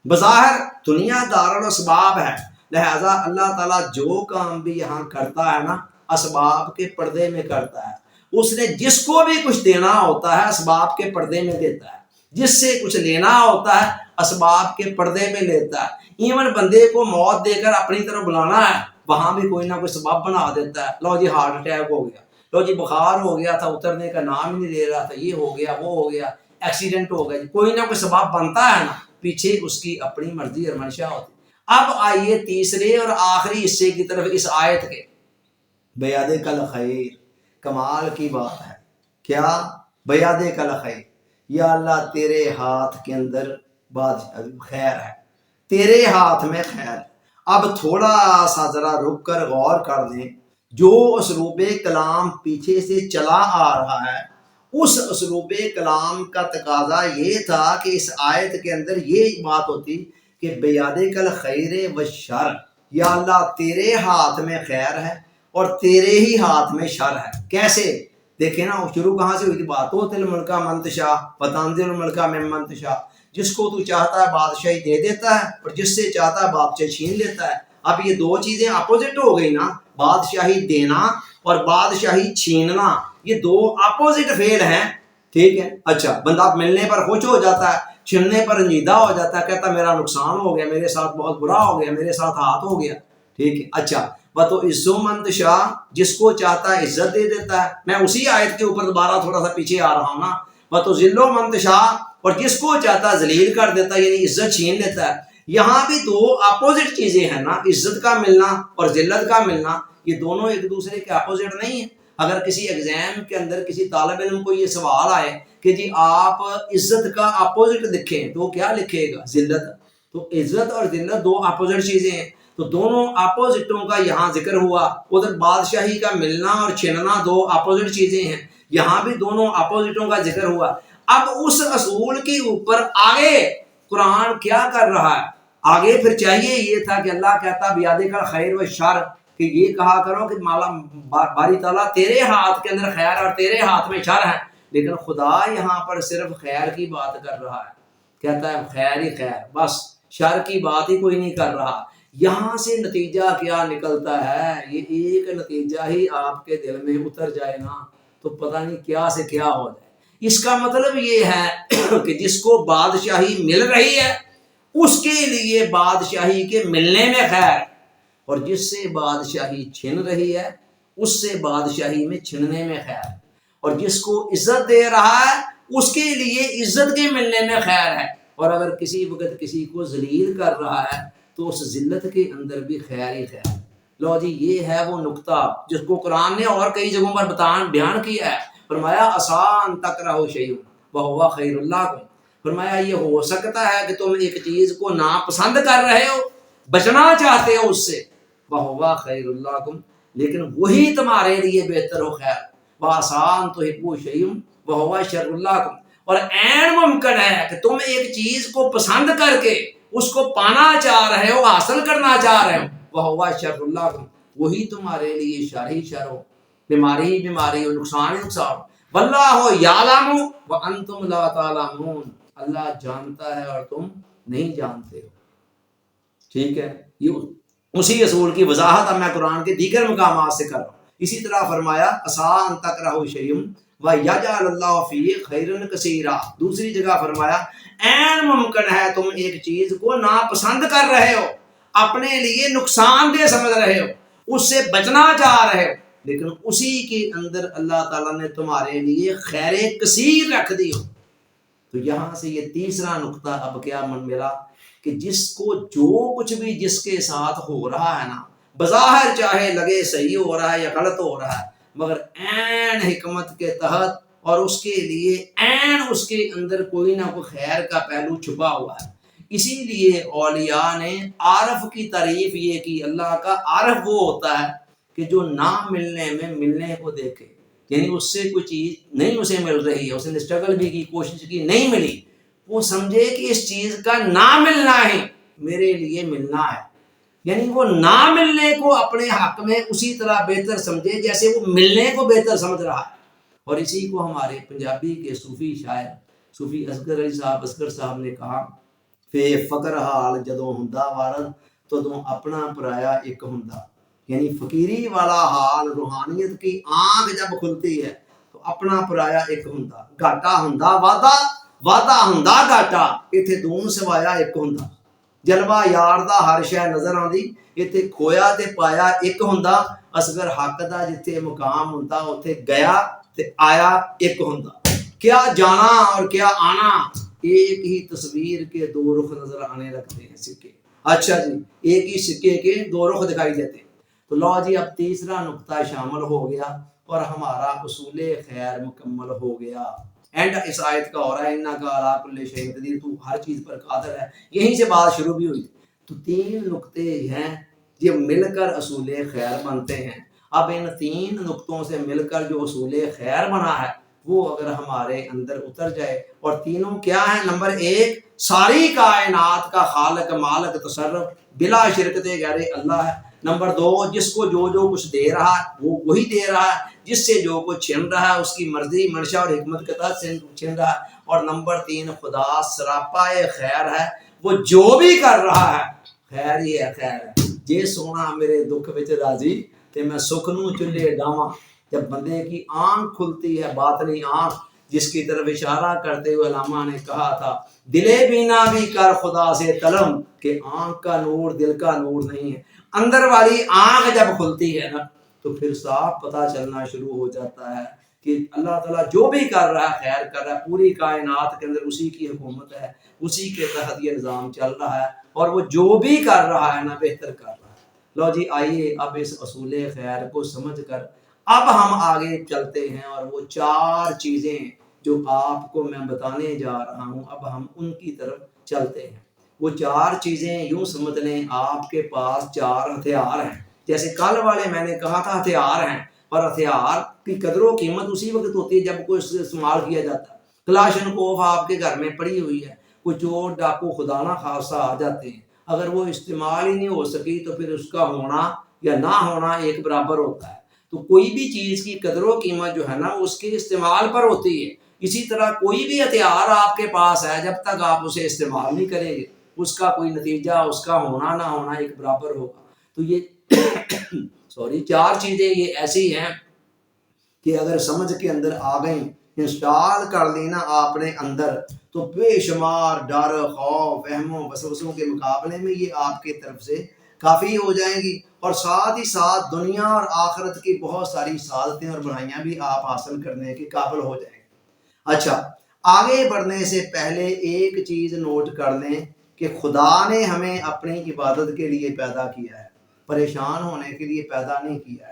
بظاہر دنیا دارالاسباب ہے، لہذا اللہ تعالیٰ جو کام بھی یہاں کرتا ہے نا اسباب کے پردے میں کرتا ہے۔ اس نے جس کو بھی کچھ دینا ہوتا ہے اسباب کے پردے میں دیتا ہے، جس سے کچھ لینا ہوتا ہے اسباب کے پردے میں لیتا ہے۔ ایون بندے کو موت دے کر اپنی طرف بلانا ہے، وہاں بھی کوئی نہ کوئی سبب بنا دیتا ہے۔ لو جی ہارٹ اٹیک ہو گیا، لو جی بخار ہو گیا تھا، اترنے کا نام ہی نہیں لے رہا تھا، یہ ہو گیا وہ ہو گیا، ایکسیڈنٹ ہو گیا، کوئی نہ کوئی سبب بنتا ہے نا، پیچھے اس کی اپنی مرضی اور منشا ہوتی۔ اب آئیے تیسرے اور آخری حصے کی طرف اس آیت کے، بیادک الخیر، کمال کی بات ہے۔ کیا؟ بیادک الخیر، یا اللہ تیرے ہاتھ کے اندر خیر ہے، تیرے ہاتھ میں خیر ہے۔ اب تھوڑا سا ذرا رک کر غور کر لیں، جو اسلوب کلام پیچھے سے چلا آ رہا ہے اس اسلوب کلام کا تقاضا یہ تھا کہ اس آیت کے اندر یہ بات ہوتی کہ بیادک الخیر والشر، یا اللہ تیرے ہاتھ میں خیر ہے اور تیرے ہی ہاتھ میں شر ہے۔ کیسے؟ دیکھیں نا شروع کہاں سے ہوئی تھی بات، تو تل ملکہ منتشا وتنزل الملکہ ممن منتشا، جس کو تو چاہتا ہے بادشاہی دے دیتا ہے اور جس سے چاہتا ہے بادشاہی چھین لیتا ہے۔ اب یہ دو چیزیں اپوزٹ ہو گئی نا، بادشاہی دینا اور بادشاہی چھیننا، یہ دو اپوزٹ فعل ہیں، ٹھیک ہے۔ اچھا بندہ ملنے پر خوش ہو جاتا ہے، چھننے پر رنجیدہ ہو جاتا ہے، کہتا میرا نقصان ہو گیا، میرے ساتھ بہت برا ہو گیا، میرے ساتھ ہاتھ ہو گیا، ٹھیک ہے۔ اچھا تو عزو مند شاہ، جس کو چاہتا ہے عزت دے دیتا ہے۔ میں اسی آیت کے اوپر دوبارہ تھوڑا سا پیچھے آ رہا ہوں نا، وَتُذِلُّ مَن تَشَاءُ، اور جس کو چاہتا ذلیل کر دیتا یعنی عزت چھین لیتا ہے۔ یہاں بھی دو اپوزٹ چیزیں ہیں نا، عزت کا ملنا اور ذلت کا ملنا، یہ دونوں ایک دوسرے کے اپوزٹ نہیں ہیں۔ اگر کسی ایگزام کے اندر کسی طالب علم کو یہ سوال آئے کہ جی آپ عزت کا اپوزٹ لکھیں تو کیا لکھے گا؟ ذلت۔ تو عزت اور ذلت دو اپوزٹ چیزیں ہیں، تو دونوں اپوزٹوں کا یہاں ذکر ہوا۔ ادھر بادشاہی کا ملنا اور چھننا دو اپوزٹ چیزیں ہیں، یہاں بھی دونوں اپوزٹوں کا ذکر ہوا۔ اب اس اصول کے اوپر آگے قرآن کیا کر رہا ہے؟ آگے پھر چاہیے یہ تھا کہ اللہ کہتا بیادک الخیر و شر، کہ یہ کہا کرو کہ مالا باری تعالیٰ تیرے ہاتھ کے اندر خیر اور تیرے ہاتھ میں شر ہے، لیکن خدا یہاں پر صرف خیر کی بات کر رہا ہے، کہتا ہے خیر ہی خیر، بس شر کی بات ہی کوئی نہیں کر رہا۔ یہاں سے نتیجہ کیا نکلتا ہے؟ یہ ایک نتیجہ ہی آپ کے دل میں اتر جائے نا تو پتہ نہیں کیا سے کیا ہو جائے۔ اس کا مطلب یہ ہے کہ جس کو بادشاہی مل رہی ہے اس کے لیے بادشاہی کے ملنے میں خیر، اور جس سے بادشاہی چھن رہی ہے اس سے بادشاہی میں چھننے میں خیر، اور جس کو عزت دے رہا ہے اس کے لیے عزت کے ملنے میں خیر ہے، اور اگر کسی وقت کسی کو ذلیل کر رہا ہے تو اس ذلت کے اندر بھی خیر ہی خیر۔ لو جی یہ ہے وہ نقطہ جس کو قرآن نے اور کئی جگہوں پر بیان کیا ہے۔ فرمایا آسان تکرہوا شیئا وہو خیر لکم، فرمایا یہ ہو سکتا ہے کہ تم ایک چیز کو ناپسند کر رہے ہو، بچنا چاہتے ہو اس سے، وہو خیر لکم، لیکن وہی تمہارے لیے بہتر ہو خیر، وآسان تحبوا شیئا وہو شر لکم، اور عین ممکن ہے کہ تم ایک چیز کو پسند کر کے اس کو پانا چاہ رہے ہو، حاصل کرنا چاہ رہے ہو، وہو شر لکم، وہی تمہارے لیے شر ہی شر ہو، بیماری ہی بیماری ہو، نقصان ہی نقصان ہو۔ واللہ یعلم وانتم لا تعلمون، اللہ جانتا ہے اور تم نہیں جانتے ہو۔ ٹھیک ہے، یہ اسی اصول کی وضاحت اب میں قرآن کے دیگر مقامات سے کر رہا ہوں۔ اسی طرح فرمایا آسان تکرہوا شیئا ویجعل اللہ فیہ خیرا کثیرا، دوسری جگہ فرمایا عین ممکن ہے تم ایک چیز کو ناپسند کر رہے ہو، اپنے لیے نقصان دہ سمجھ رہے ہو، اس سے بچنا چاہ رہے ہو، لیکن اسی کے اندر اللہ تعالیٰ نے تمہارے لیے خیر کثیر رکھ دی ہو۔ تو یہاں سے یہ تیسرا نقطہ اب کیا من ملا کہ جس کو جو کچھ بھی جس کے ساتھ ہو رہا ہے نا، بظاہر چاہے لگے صحیح ہو رہا ہے یا غلط ہو رہا ہے، مگر عین حکمت کے تحت اور اس کے لیے عین اس کے اندر کوئی نہ کوئی خیر کا پہلو چھپا ہوا ہے۔ اسی لیے اولیاء نے عارف کی تعریف یہ کی، اللہ کا عارف وہ ہوتا ہے کہ جو نہ ملنے میں ملنے کو دیکھے، یعنی اس سے کوئی چیز نہیں اسے مل رہی ہے، اس نے اسٹرگل بھی کی، کوشش کی، نہیں ملی، وہ سمجھے کہ اس چیز کا نہ ملنا ہی میرے لیے ملنا ہے، یعنی وہ نہ ملنے کو اپنے حق میں اسی طرح بہتر سمجھے جیسے وہ ملنے کو بہتر سمجھ رہا ہے۔ اور اسی کو ہمارے پنجابی کے صوفی شاعر صوفی اصغر صاحب نے کہا، فے فقر حال جدوں ہوندا وارد تدوں اپنا پرایا ایک ہوندا، یعنی فقیری والا حال روحانیت کی آنکھ جب کھلتی ہے تو اپنا پرایا ایک ہوندا، گھاٹا ہوندا وعدہ ہوندا گھاٹا، ایتھے دون سوایا ایک ہوندا، جلوہ یار دا ہر شے نظر آندی، ایتھے کھویا تے پایا ایک ہوندا، اصغر حق دا جتھے مقام ہوندا اوتھے گیا تے آیا ایک ہوندا، کیا جانا اور کیا آنا ایک ہی تصویر کے دو رخ نظر آنے لگتے ہیں سکے۔ اچھا جی، ایک ہی سکے کے دو رخ دکھائی دیتے ہیں۔ تو لو جی اب تیسرا نقطہ شامل ہو گیا اور ہمارا اصول خیر مکمل ہو گیا۔ اینڈ اس آیت کا ہو رہا ہے انک علی کل شیء قدیر، تو ہر چیز پر قادر ہے، یہیں سے بات شروع بھی ہوئی۔ تو تین نقطے ہیں یہ مل کر اصول خیر بنتے ہیں۔ اب ان تین نقطوں سے مل کر جو اصول خیر بنا ہے وہ اگر ہمارے اندر اتر جائے، اور تینوں کیا ہیں؟ نمبر ایک، ساری کائنات کا خالق مالک تصرف بلا شرکت غیر اللہ ہے۔ نمبر دو، جس کو جو کچھ دے رہا ہے وہ وہی دے رہا ہے، جس سے جو کچھ چھن رہا ہے اس کی مرضی منشا اور حکمت کے تحت چھن رہا ہے۔ اور نمبر تین، خدا سراپا خیر ہے، وہ جو بھی کر رہا ہے خیر ہی ہے، خیر ہے۔ جے سونا میرے دکھ وچ راضی تے میں سکھ نوں چلے ڈاواں، جب بندے کی آنکھ کھلتی ہے، باطنی آنکھ، جس کی طرف اشارہ کرتے ہوئے علامہ نے کہا تھا دلے بینا بھی کر خدا سے طلب، کہ آنکھ کا نور دل کا نور نہیں ہے، اندر والی آنکھ جب کھلتی ہے نا تو پھر صاف پتہ چلنا شروع ہو جاتا ہے کہ اللہ تعالیٰ جو بھی کر رہا ہے خیر کر رہا ہے، پوری کائنات کے اندر اسی کی حکومت ہے، اسی کے تحت یہ نظام چل رہا ہے، اور وہ جو بھی کر رہا ہے نا بہتر کر رہا ہے۔ لو جی آئیے اب اس اصول خیر کو سمجھ کر اب ہم آگے چلتے ہیں، اور وہ 4 چیزیں جو آپ کو میں بتانے جا رہا ہوں اب ہم ان کی طرف چلتے ہیں۔ وہ 4 چیزیں یوں سمجھ لیں آپ کے پاس 4 ہتھیار ہیں، جیسے کل والے میں نے کہا تھا ہتھیار ہیں، اور ہتھیار کی قدر و قیمت اسی وقت ہوتی ہے جب کوئی اس سے استعمال کیا جاتا ہے۔ کلاشنکوف آپ کے گھر میں پڑی ہوئی ہے، کوئی چور ڈاکو خدا نہ خاصہ آ جاتے ہیں، اگر وہ استعمال ہی نہیں ہو سکی تو پھر اس کا ہونا یا نہ ہونا ایک برابر ہوتا ہے۔ تو کوئی بھی چیز کی قدر و قیمت جو ہے نا اس کے استعمال پر ہوتی ہے۔ اسی طرح کوئی بھی ہتھیار آپ کے پاس ہے، جب تک آپ اسے استعمال نہیں کریں گے اس کا کوئی نتیجہ، اس کا ہونا نہ ہونا ایک برابر ہوگا۔ تو یہ 4 چیزیں یہ ایسی ہیں کہ اگر سمجھ کے اندر آ گئیں، انسٹال کر لینا آپ نے اندر، تو بے شمار ڈر، خوف، وہم و وسوسوں کے مقابلے میں یہ آپ کی طرف سے کافی ہو جائیں گی، اور ساتھ ہی ساتھ دنیا اور آخرت کی بہت ساری سعادتیں اور بڑھائیاں بھی آپ حاصل کرنے کے قابل ہو جائیں گے۔ اچھا، آگے بڑھنے سے پہلے ایک چیز نوٹ کر لیں کہ خدا نے ہمیں اپنی عبادت کے لیے پیدا کیا ہے، پریشان ہونے کے لیے پیدا نہیں کیا ہے۔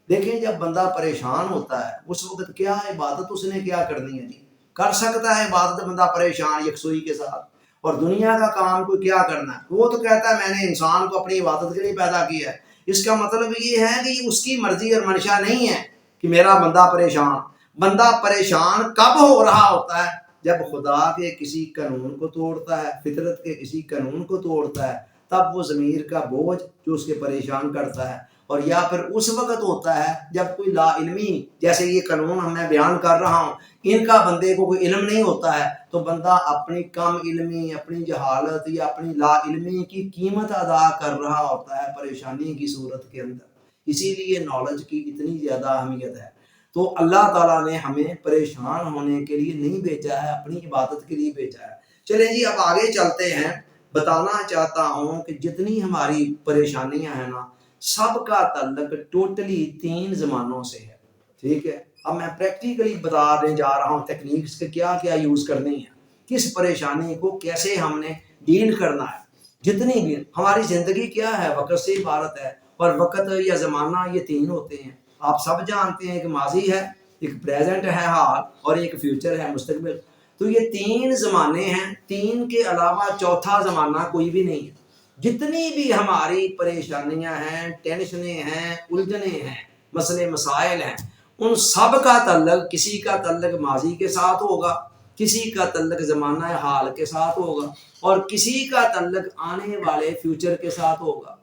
دیکھیں جب بندہ پریشان ہوتا ہے اس وقت کیا عبادت اس نے کیا کرنی ہے؟ جی کر سکتا ہے عبادت بندہ پریشان یکسوئی کے ساتھ؟ اور دنیا کا کام کوئی کیا کرنا ہے؟ وہ تو کہتا ہے میں نے انسان کو اپنی عبادت کے لیے پیدا کیا ہے۔ اس کا مطلب یہ ہے کہ اس کی مرضی اور منشا نہیں ہے کہ میرا بندہ پریشان۔ بندہ پریشان کب ہو رہا ہوتا ہے؟ جب خدا کے کسی قانون کو توڑتا ہے، فطرت کے کسی قانون کو توڑتا ہے، تب وہ ضمیر کا بوجھ جو اس کے پریشان کرتا ہے۔ اور یا پھر اس وقت ہوتا ہے جب کوئی لا علمی، جیسے یہ قانون میں بیان کر رہا ہوں، ان کا بندے کو کوئی علم نہیں ہوتا ہے، تو بندہ اپنی کم علمی، اپنی جہالت یا اپنی لا علمی کی قیمت ادا کر رہا ہوتا ہے پریشانی کی صورت کے اندر۔ اسی لیے نالج کی اتنی زیادہ اہمیت ہے۔ تو اللہ تعالیٰ نے ہمیں پریشان ہونے کے لیے نہیں بھیجا ہے، اپنی عبادت کے لیے بھیجا ہے۔ چلیں جی اب آگے چلتے ہیں۔ بتانا چاہتا ہوں کہ جتنی ہماری پریشانیاں ہیں نا سب کا تعلق ٹوٹلی 3 زمانوں سے ہے، ٹھیک ہے؟ اب میں پریکٹیکلی بتانے جا رہا ہوں ٹیکنیکس کے کیا کیا یوز کرنی ہے، کس پریشانی کو کیسے ہم نے ڈیل کرنا ہے۔ جتنی بھی ہماری زندگی کیا ہے وقت سے عبارت ہے، اور وقت یا زمانہ یہ 3 ہوتے ہیں۔ آپ سب جانتے ہیں کہ ماضی ہے، ایک پریزنٹ ہے حال، اور ایک فیوچر ہے مستقبل۔ تو یہ 3 زمانے ہیں، 3 کے علاوہ چوتھا زمانہ کوئی بھی نہیں ہے۔ جتنی بھی ہماری پریشانیاں ہیں، ٹینشنیں ہیں، الجھنیں ہیں، مسئلے مسائل ہیں، ان سب کا تعلق کسی کا تعلق ماضی کے ساتھ ہوگا، کسی کا تعلق زمانہ حال کے ساتھ ہوگا، اور کسی کا تعلق آنے والے فیوچر کے ساتھ ہوگا۔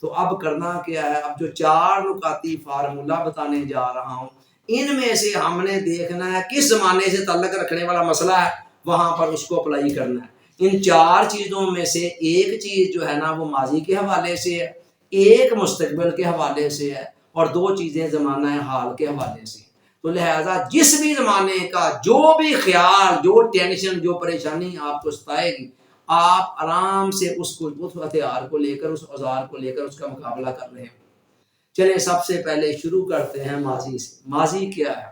تو اب کرنا کیا ہے؟ اب جو 4 نکاتی فارمولہ بتانے جا رہا ہوں ان میں سے ہم نے دیکھنا ہے کس زمانے سے تعلق رکھنے والا مسئلہ ہے، وہاں پر اس کو اپلائی کرنا ہے۔ ان 4 چیزوں میں سے ایک چیز جو ہے نا وہ ماضی کے حوالے سے ہے، ایک مستقبل کے حوالے سے ہے، اور 2 چیزیں زمانہ حال کے حوالے سے۔ تو لہذا جس بھی زمانے کا جو بھی خیال، جو ٹینشن، جو پریشانی آپ کو ستائے گی، آپ آرام سے اس ہتھیار کو لے کر، اس اوزار کو لے کر اس کا مقابلہ کر رہے ہیں۔ چلیں سب سے پہلے شروع کرتے ہیں ماضی سے۔ ماضی کیا ہے؟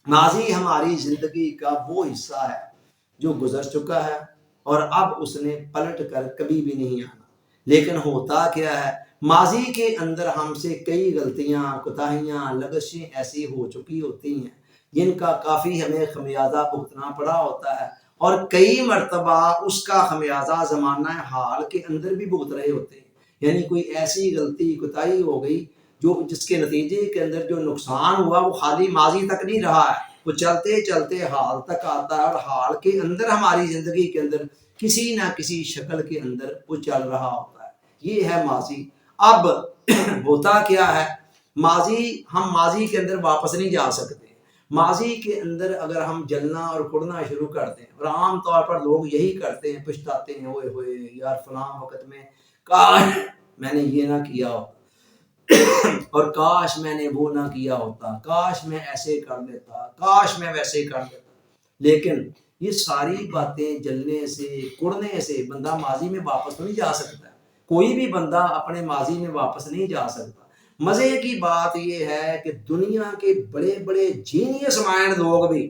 ماضی ہماری زندگی کا وہ حصہ ہے جو گزر چکا ہے اور اب اس نے پلٹ کر کبھی بھی نہیں آنا۔ لیکن ہوتا کیا ہے؟ ماضی کے اندر ہم سے کئی غلطیاں، کوتاہیاں، لغزشیں ایسی ہو چکی ہوتی ہیں جن کا کافی ہمیں خمیازہ بھگتنا پڑا ہوتا ہے، اور کئی مرتبہ اس کا خمیازہ زمانہ حال کے اندر بھی بھگت رہے ہوتے ہیں۔ یعنی کوئی ایسی غلطی کوتاہی ہو گئی جس کے نتیجے کے اندر جو نقصان ہوا وہ خالی ماضی تک نہیں رہا ہے، وہ چلتے چلتے حال تک آتا ہے، اور حال کے اندر ہماری زندگی کے اندر کسی نہ کسی شکل کے اندر وہ چل رہا ہوتا ہے۔ یہ ہے ماضی۔ اب ہوتا کیا ہے؟ ہم ماضی کے اندر واپس نہیں جا سکتے۔ ماضی کے اندر اگر ہم جلنا اور کڑنا شروع کرتے ہیں، اور عام طور پر لوگ یہی کرتے ہیں، پچھتاتے ہیں، ہوئے ہوئے یار فلاں وقت میں کاش میں نے یہ نہ کیا ہوتا، اور کاش میں نے وہ نہ کیا ہوتا، کاش میں ایسے کر دیتا، کاش میں ویسے کر دیتا۔ لیکن یہ ساری باتیں جلنے سے، کڑنے سے بندہ ماضی میں واپس تو نہیں جا سکتا۔ کوئی بھی بندہ اپنے ماضی میں واپس نہیں جا سکتا۔ مزے کی بات یہ ہے کہ دنیا کے بڑے بڑے جینیس مائنڈ لوگ بھی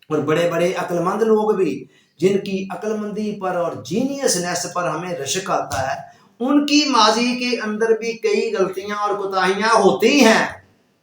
اور بڑے بڑے عقل مند لوگ بھی جن کی عقل مندی پر اور جینیسنیس پر ہمیں رشک آتا ہے، ان کی ماضی کے اندر بھی کئی غلطیاں اور کوتاہیاں ہوتی ہیں۔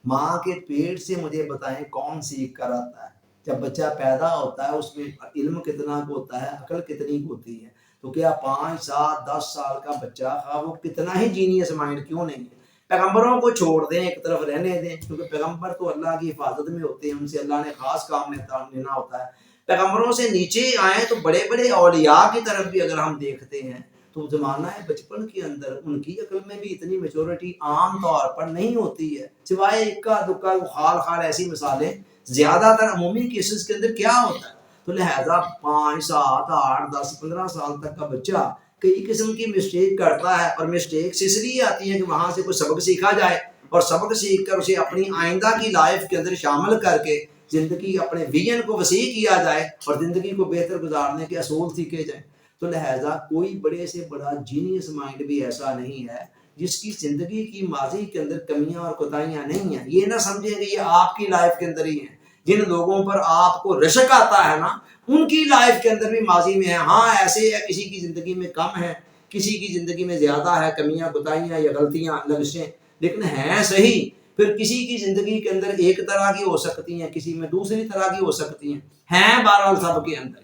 ماں کے پیٹ سے مجھے بتائیں کون سیکھ کر آتا ہے؟ جب بچہ پیدا ہوتا ہے اس میں علم کتنا ہوتا ہے، عقل کتنی ہوتی ہے؟ تو کیا 5 7 10 سال کا بچہ خواہ وہ کتنا ہی جینیس مائنڈ کیوں نہیں ہے، پیغمبروں کو چھوڑ دیں، ایک طرف رہنے دیں، کیونکہ پیغمبر تو اللہ کی حفاظت میں ہوتے ہیں، ان سے اللہ نے خاص کام لینا ہوتا ہے۔ پیغمبروں سے نیچے آئیں تو بڑے بڑے اولیاء کی طرف بھی اگر ہم دیکھتے ہیں تو زمانہ ہے بچپن کے اندر ان کی عقل میں بھی اتنی میچورٹی عام طور پر نہیں ہوتی ہے، سوائے اکا دکا خال خال ایسی مثالیں، زیادہ تر عمومی کیسز کے اندر کیا ہوتا ہے؟ تو لہذا 5 7 8 10 15 سال تک کا بچہ کئی قسم کی مسٹیک کرتا ہے، اور مسٹیکس اس لیے آتی ہیں کہ وہاں سے کوئی سبق سیکھا جائے، اور سبق سیکھ کر اسے اپنی آئندہ کی لائف کے اندر شامل کر کے زندگی اپنے ویژن کو وسیع کیا جائے اور زندگی کو بہتر گزارنے کے اصول سیکھے جائیں۔ تو لہٰذا کوئی بڑے سے بڑا جینیس مائنڈ بھی ایسا نہیں ہے جس کی زندگی کی ماضی کے اندر کمیاں اور کوتاہیاں نہیں ہیں۔ یہ نہ سمجھیں کہ یہ آپ کی لائف کے اندر ہی ہیں، جن لوگوں پر آپ کو رشک آتا ہے نا ان کی لائف کے اندر بھی ماضی میں ہے۔ ہاں ایسے ہے کسی کی زندگی میں کم ہے، کسی کی زندگی میں زیادہ ہے، کمیاں کوتاہیاں یا غلطیاں لغزشیں، لیکن ہیں صحیح۔ پھر کسی کی زندگی کے اندر ایک طرح کی ہو سکتی ہیں، کسی میں دوسری طرح کی ہو سکتی ہیں بہرحال سب کے اندر۔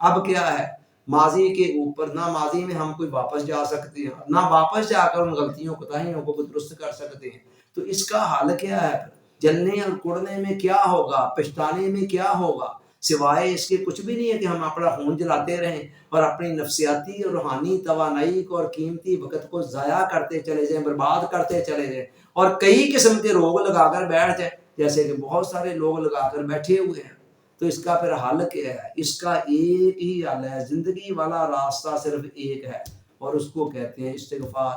اب کیا ہے، ماضی کے اوپر نہ ماضی میں ہم کوئی واپس جا سکتے ہیں، نہ واپس جا کر ان غلطیوں کوتاہیوں کو درست کر سکتے ہیں۔ تو اس کا حل کیا ہے؟ جلنے اور کڑنے میں کیا ہوگا، پچھتانے میں کیا ہوگا؟ سوائے اس کے کچھ بھی نہیں ہے کہ ہم اپنا خون جلاتے رہیں اور اپنی نفسیاتی اور روحانی توانائی کو اور قیمتی وقت کو ضائع کرتے چلے جائیں، برباد کرتے چلے جائیں، اور کئی قسم کے روگ لگا کر بیٹھ جائیں، جیسے کہ بہت سارے لوگ لگا کر بیٹھے ہوئے ہیں۔ تو اس کا پھر حل کیا ہے؟ اس کا ایک ہی حل ہے، زندگی والا راستہ صرف ایک ہے، اور اس کو کہتے ہیں استغفار۔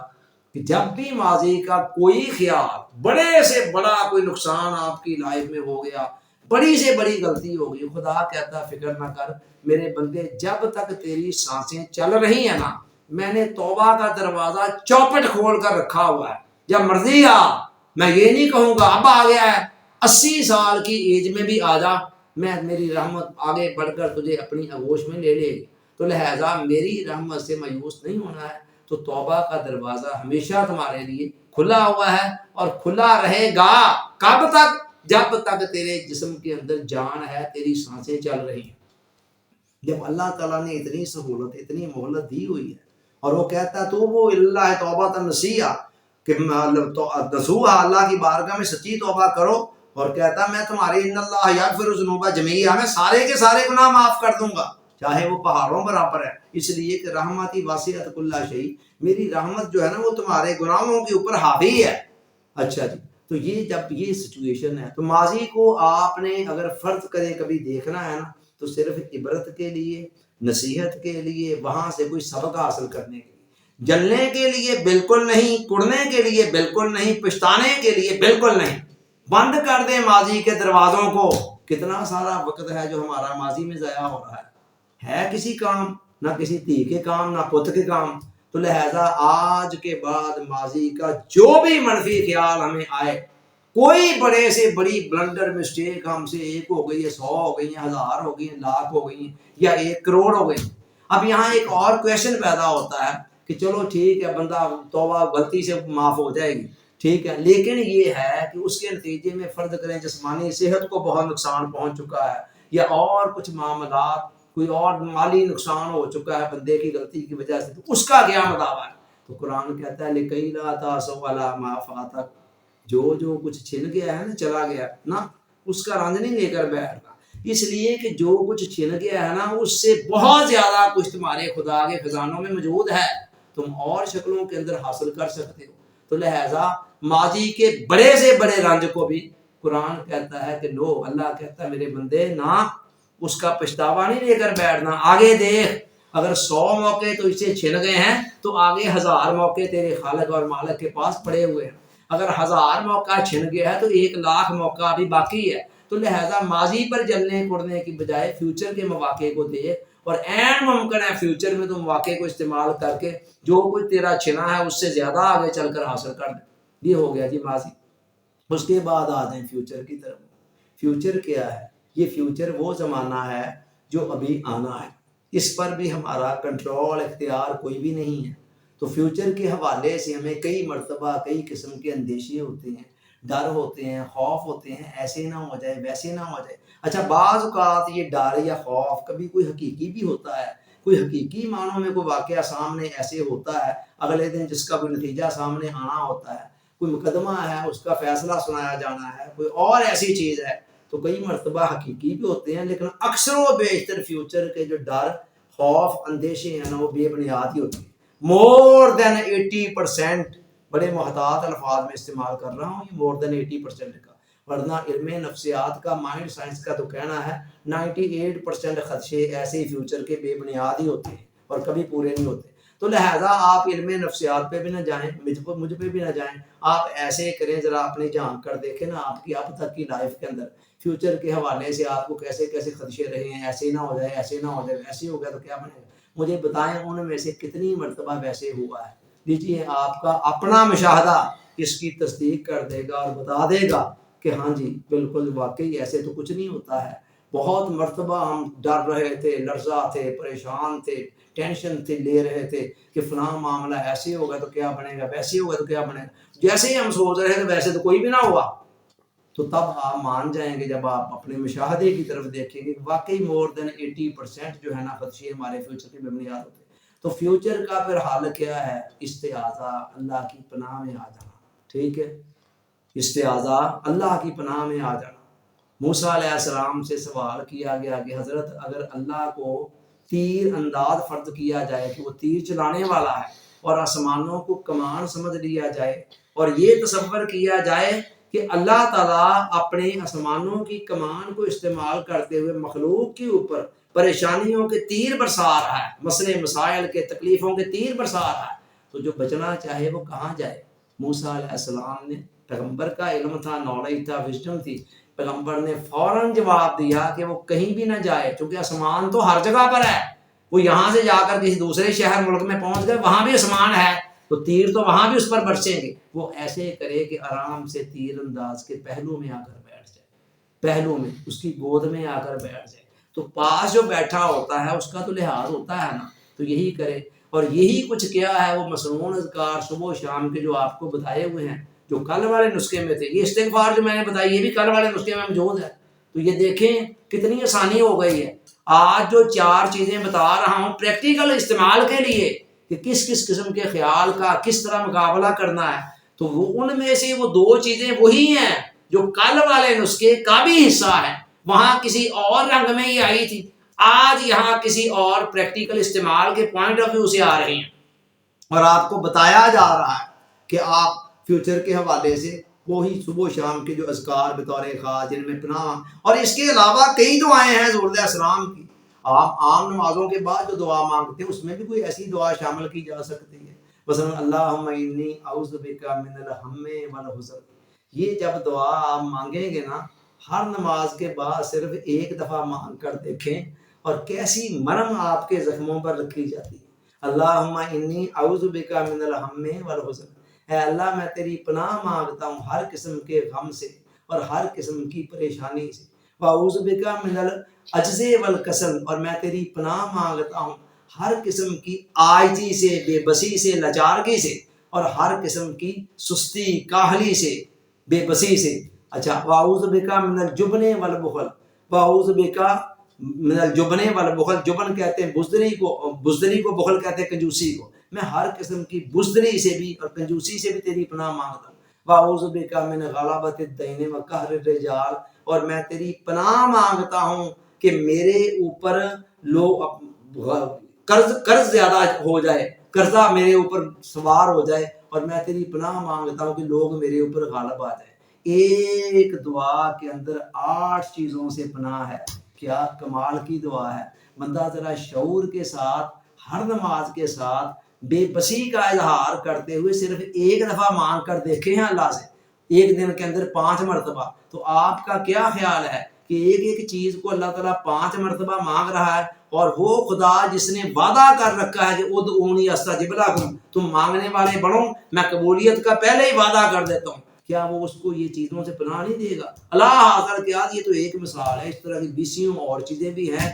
کہ جب بھی ماضی کا کوئی خیال، بڑے سے بڑا کوئی نقصان آپ کی لائف میں ہو گیا، بڑی سے بڑی غلطی ہو گئی، خدا کہتا فکر نہ کر میرے بندے، جب تک تیری سانسیں چل رہی ہیں نا میں نے توبہ کا دروازہ چوپٹ کھول کر رکھا ہوا ہے، جب مرضی آ۔ میں یہ نہیں کہوں گا اب آ گیا ہے 80 سال کی ایج میں بھی آ جا، میری رحمت آگے بڑھ کر تجھے اپنی آغوش میں لے لے گی۔ تو لہٰذا میری رحمت سے مایوس نہیں ہونا ہے، تو توبہ کا دروازہ ہمیشہ تمہارے لیے کھلا ہوا ہے، اور کھلا رہے گا کب تک؟ جب تک تیرے جسم کے اندر جان ہے، تیری سانسیں چل رہی ہیں۔ جب اللہ تعالیٰ نے اتنی سہولت، اتنی مہلت دی ہوئی ہے، اور وہ کہتا ہے تو وہ اللہ توبہ نصیحہ کہ نصوحہ، اللہ کی بارگاہ میں سچی توبہ کرو، اور کہتا ہے میں تمہاری ان اللہ یغفر الذنوب جميعا، میں سارے کے سارے گناہ معاف کر دوں گا، چاہے وہ پہاڑوں برابر ہے، اس لیے کہ رحمتی واسعت کل شیء، میری رحمت جو ہے نا وہ تمہارے گناہوں کے اوپر حاوی ہے۔ اچھا جی، تو یہ جب یہ سچویشن ہے تو ماضی کو آپ نے اگر فرض کرے کبھی دیکھنا ہے نا تو صرف عبرت کے لیے، نصیحت کے لیے، وہاں سے کوئی سبق حاصل کرنے کے لیے، جلنے کے لیے بالکل نہیں، کڑنے کے لیے بالکل نہیں، پچھتانے کے لیے بالکل نہیں۔ بند کر دیں ماضی کے دروازوں کو۔ کتنا سارا وقت ہے جو ہمارا ماضی میں ضائع ہو رہا ہے کسی کام، نہ کسی دھی کے کام، نہ پت کے کام۔ تو لہذا آج کے بعد ماضی کا جو بھی منفی خیال ہمیں آئے، کوئی بڑے سے بڑی بلنڈر مسٹیک ہم سے ایک ہو گئی ہے، 100 ہو گئی ہیں، 1000 ہو گئی ہیں، لاکھ ہو گئی ہیں، یا 1 کروڑ ہو گئی، اب یہاں ایک اور کویشچن پیدا ہوتا ہے کہ چلو ٹھیک ہے بندہ توبہ غلطی سے معاف ہو جائے گی، ٹھیک ہے، لیکن یہ ہے کہ اس کے نتیجے میں فرض کریں جسمانی صحت کو بہت نقصان پہنچ چکا ہے، یا اور کچھ معاملات، کوئی اور مالی نقصان ہو چکا ہے بندے کی غلطی کی وجہ سے، تو اس کا کیا مداوع ہے؟ تو قرآن کہتا ہے لِكَيْ لَا تَأْسَوْا عَلَىٰ مَا فَاتَكُمْ، جو کچھ چھن گیا ہے نا، چلا گیا نا، اس کا رنج نہیں لے کر بیٹھنا، اس لیے کہ جو کچھ چھن گیا ہے نا اس سے بہت زیادہ کچھ تمہارے خدا کے خزانوں میں موجود ہے، تم اور شکلوں کے اندر حاصل کر سکتے ہو۔ تو لہٰذا ماضی کے بڑے سے بڑے رنج کو بھی قرآن کہتا ہے کہ لو، اللہ کہتا ہے میرے بندے نہ اس کا پچھتاوا نہیں لے کر بیٹھنا، آگے دیکھ، اگر 100 موقع تو اسے چھن گئے ہیں تو آگے 1000 موقع تیرے خالق اور مالک کے پاس پڑے ہوئے ہیں، اگر 1000 موقع چھن گیا ہے تو 1,00,000 موقع ابھی باقی ہے۔ تو لہٰذا ماضی پر جلنے کڑنے کی بجائے فیوچر کے مواقع کو دیکھ، اور این ممکن ہے فیوچر میں تو مواقع کو استعمال کر کے جو کچھ تیرا چھنا ہے اس سے زیادہ آگے چل کر حاصل کر دے۔ یہ ہو گیا جی ماضی۔ اس کے بعد آ جائیں فیوچر کی طرف۔ فیوچر کیا ہے؟ یہ فیوچر وہ زمانہ ہے جو ابھی آنا ہے، اس پر بھی ہمارا کنٹرول اختیار کوئی بھی نہیں ہے۔ تو فیوچر کے حوالے سے ہمیں کئی مرتبہ کئی قسم کے اندیشے ہوتے ہیں، ڈر ہوتے ہیں، خوف ہوتے ہیں، ایسے نہ ہو جائے ویسے نہ ہو جائے۔ اچھا بعض اوقات یہ ڈر یا خوف کبھی کوئی حقیقی بھی ہوتا ہے، کوئی حقیقی معنوں میں کوئی واقعہ سامنے ایسے ہوتا ہے اگلے دن جس کا کوئی نتیجہ سامنے آنا ہوتا ہے، کوئی مقدمہ ہے اس کا فیصلہ سنایا جانا ہے، کوئی اور ایسی چیز ہے، تو کئی مرتبہ حقیقی بھی ہوتے ہیں، لیکن اکثر و بیشتر فیوچر کے جو ڈر خوف اندیشے ہیں نا وہ بے بنیاد ہی ہوتے ہیں۔ مور دین 80%، بڑے محتاط الفاظ میں استعمال کر رہا ہوں، یہ مور دین 80% کا، ورنہ علم نفسیات کا مائنڈ سائنس کا تو کہنا ہے 98% خدشے ایسے ہی فیوچر کے بے بنیاد ہی ہوتے ہیں اور کبھی پورے نہیں ہوتے۔ تو لہذا آپ علم نفسیات پہ بھی نہ جائیں، مجھ پہ بھی نہ جائیں، آپ ایسے کریں ذرا اپنی جھانک کر دیکھیں نا آپ کی اب تک کی لائف کے اندر فیوچر کے حوالے سے آپ کو کیسے کیسے خدشے رہے ہیں، ایسے نہ ہو جائے ایسے نہ ہو جائے ویسے ہو گیا تو کیا بنے گا، مجھے بتائیں ان میں سے کتنی مرتبہ ویسے ہوا ہے۔ لیجیے آپ کا اپنا مشاہدہ اس کی تصدیق کر دے گا اور بتا دے گا کہ ہاں جی بالکل واقعی ایسے تو کچھ نہیں ہوتا ہے۔ بہت مرتبہ ہم ڈر رہے تھے، لرزا تھے، پریشان تھے، ٹینشن تھے، لے رہے تھے کہ فلاں معاملہ ایسے ہوگا تو کیا بنے گا، ویسے ہوگا تو کیا بنے گا، جیسے ہی ہم سوچ رہے تھے ویسے تو کوئی بھی نہ ہوا۔ تو تب آپ مان جائیں گے جب آپ اپنے مشاہدے کی طرف دیکھیں گے واقعی مور دین 80% جو ہے نا خدشے ہمارے فیوچر کی بنیاد ہوتے ہیں۔ تو فیوچر کا پھر حل کیا ہے؟ استعاذہ، اللہ کی پناہ میں آ جانا، ٹھیک ہے، استعاذہ اللہ کی پناہ میں آ جانا۔ موسیٰ علیہ السلام سے سوال کیا گیا کہ حضرت اگر اللہ کو تیر انداز فرض کیا جائے کہ وہ تیر چلانے والا ہے اور آسمانوں کو کمان سمجھ لیا جائے اور یہ تصور کیا جائے کہ اللہ تعالیٰ اپنے آسمانوں کی کمان کو استعمال کرتے ہوئے مخلوق کے اوپر پریشانیوں کے تیر برسا رہا ہے، مسئلے مسائل کے تکلیفوں کے تیر برسا رہا ہے، تو جو بچنا چاہے وہ کہاں جائے؟ موسیٰ علیہ السلام نے، پیغمبر کا علم تھا، نالج تھا، وزڈم تھی، پیغمبر نے فوراً جواب دیا کہ وہ کہیں بھی نہ جائے، کیونکہ آسمان تو ہر جگہ پر ہے، وہ یہاں سے جا کر کسی دوسرے شہر ملک میں پہنچ گئے وہاں بھی آسمان ہے تو تیر تو وہاں بھی اس پر برسیں گے۔ وہ ایسے کرے کہ آرام سے تیر انداز کے پہلو میں آ کر بیٹھ جائے، پہلو میں اس کی گود میں آ کر بیٹھ جائے، تو پاس جو بیٹھا ہوتا ہے اس کا تو لحاظ ہوتا ہے نا، تو یہی کرے۔ اور یہی کچھ کیا ہے وہ مسنون اذکار صبح و شام کے جو آپ کو بتائے ہوئے ہیں، جو کل والے نسخے میں تھے، یہ استغفار جو میں نے بتائی یہ بھی کل والے نسخے میں موجود ہے، تو یہ دیکھیں کتنی آسانی ہو گئی ہے۔ آج جو 4 چیزیں بتا رہا ہوں پریکٹیکل استعمال کے لیے کہ کس کس قسم کے خیال کا کس طرح مقابلہ کرنا ہے، تو وہ ان میں سے وہ 2 چیزیں وہی ہیں جو کل والے نسخے کا بھی حصہ ہے، وہاں کسی اور رنگ میں ہی آئی تھی، آج یہاں کسی اور پریکٹیکل استعمال کے پوائنٹ آف ویو سے آ رہی ہیں، اور آپ کو بتایا جا رہا ہے کہ آپ فیوچر کے حوالے سے وہی صبح و شام کے جو اذکار بطور خاص جن میں پناہ، اور اس کے علاوہ کئی دعائیں ہیں حضور علیہ السلام کی، آپ عام نمازوں کے بعد جو دعا مانگتے ہیں اس میں بھی کوئی ایسی دعا شامل کی جا سکتی ہے، مثلا اللہم انی اعوذ بک من الہم والحزن، یہ جب دعا آپ مانگیں گے نا ہر نماز کے بعد صرف ایک دفعہ مانگ کر دیکھیں اور کیسی مرم آپ کے زخموں پر رکھی جاتی ہے۔ اللہم انی اعوذ بک من الہم والحزن، اے اللہ میں تیری پناہ مانگتا ہوں ہر قسم کے غم سے اور ہر قسم کی پریشانی سے، واعوذ بک من العجز والکسل، اور میں تیری پناہ مانگتا ہوں ہر قسم کی عاجزی سے، بے بسی سے، لاچارگی سے، اور ہر قسم کی سستی کاہلی سے، بے بسی سے۔ اچھا واعوذ بک من الجبن والبخل، واعوذ بک من الجبن والبخل، جبن کہتے ہیں بزدلی کو، بزدلی کو بخل کہتے ہیں کنجوسی کو، میں ہر قسم کی بزدلی سے بھی اور کنجوسی سے بھی تیری پناہ مانگتا ہوں۔ واعوذ بک من غلبۃ الدین وقہر الرجال، اور میں تیری پناہ مانگتا ہوں کہ میرے اوپر قرض زیادہ ہو جائے، قرضہ میرے اوپر سوار ہو جائے، اور میں تیری پناہ مانگتا ہوں کہ لوگ میرے اوپر غالب آ جائیں۔ ایک دعا کے اندر 8 چیزوں سے پناہ ہے، کیا کمال کی دعا ہے۔ بندہ ذرا شعور کے ساتھ ہر نماز کے ساتھ بے بسی کا اظہار کرتے ہوئے صرف ایک دفعہ مانگ کر دیکھیں ہیں اللہ سے، ایک دن کے اندر 5 مرتبہ، تو آپ کا کیا خیال ہے کہ ایک ایک چیز کو اللہ تعالیٰ 5 مرتبہ مانگ رہا ہے، اور وہ خدا جس نے وعدہ کر رکھا ہے کہ ادعونی استجب لکم، تم مانگنے والے بڑھو، میں قبولیت کا پہلے ہی وعدہ کر دیتا ہوں، کیا وہ اس کو یہ چیزوں سے پناہ نہیں دے گا؟ اللہ حاضر کیا، یہ تو ایک مثال ہے، اس طرح کی بیسیوں اور چیزیں بھی ہیں۔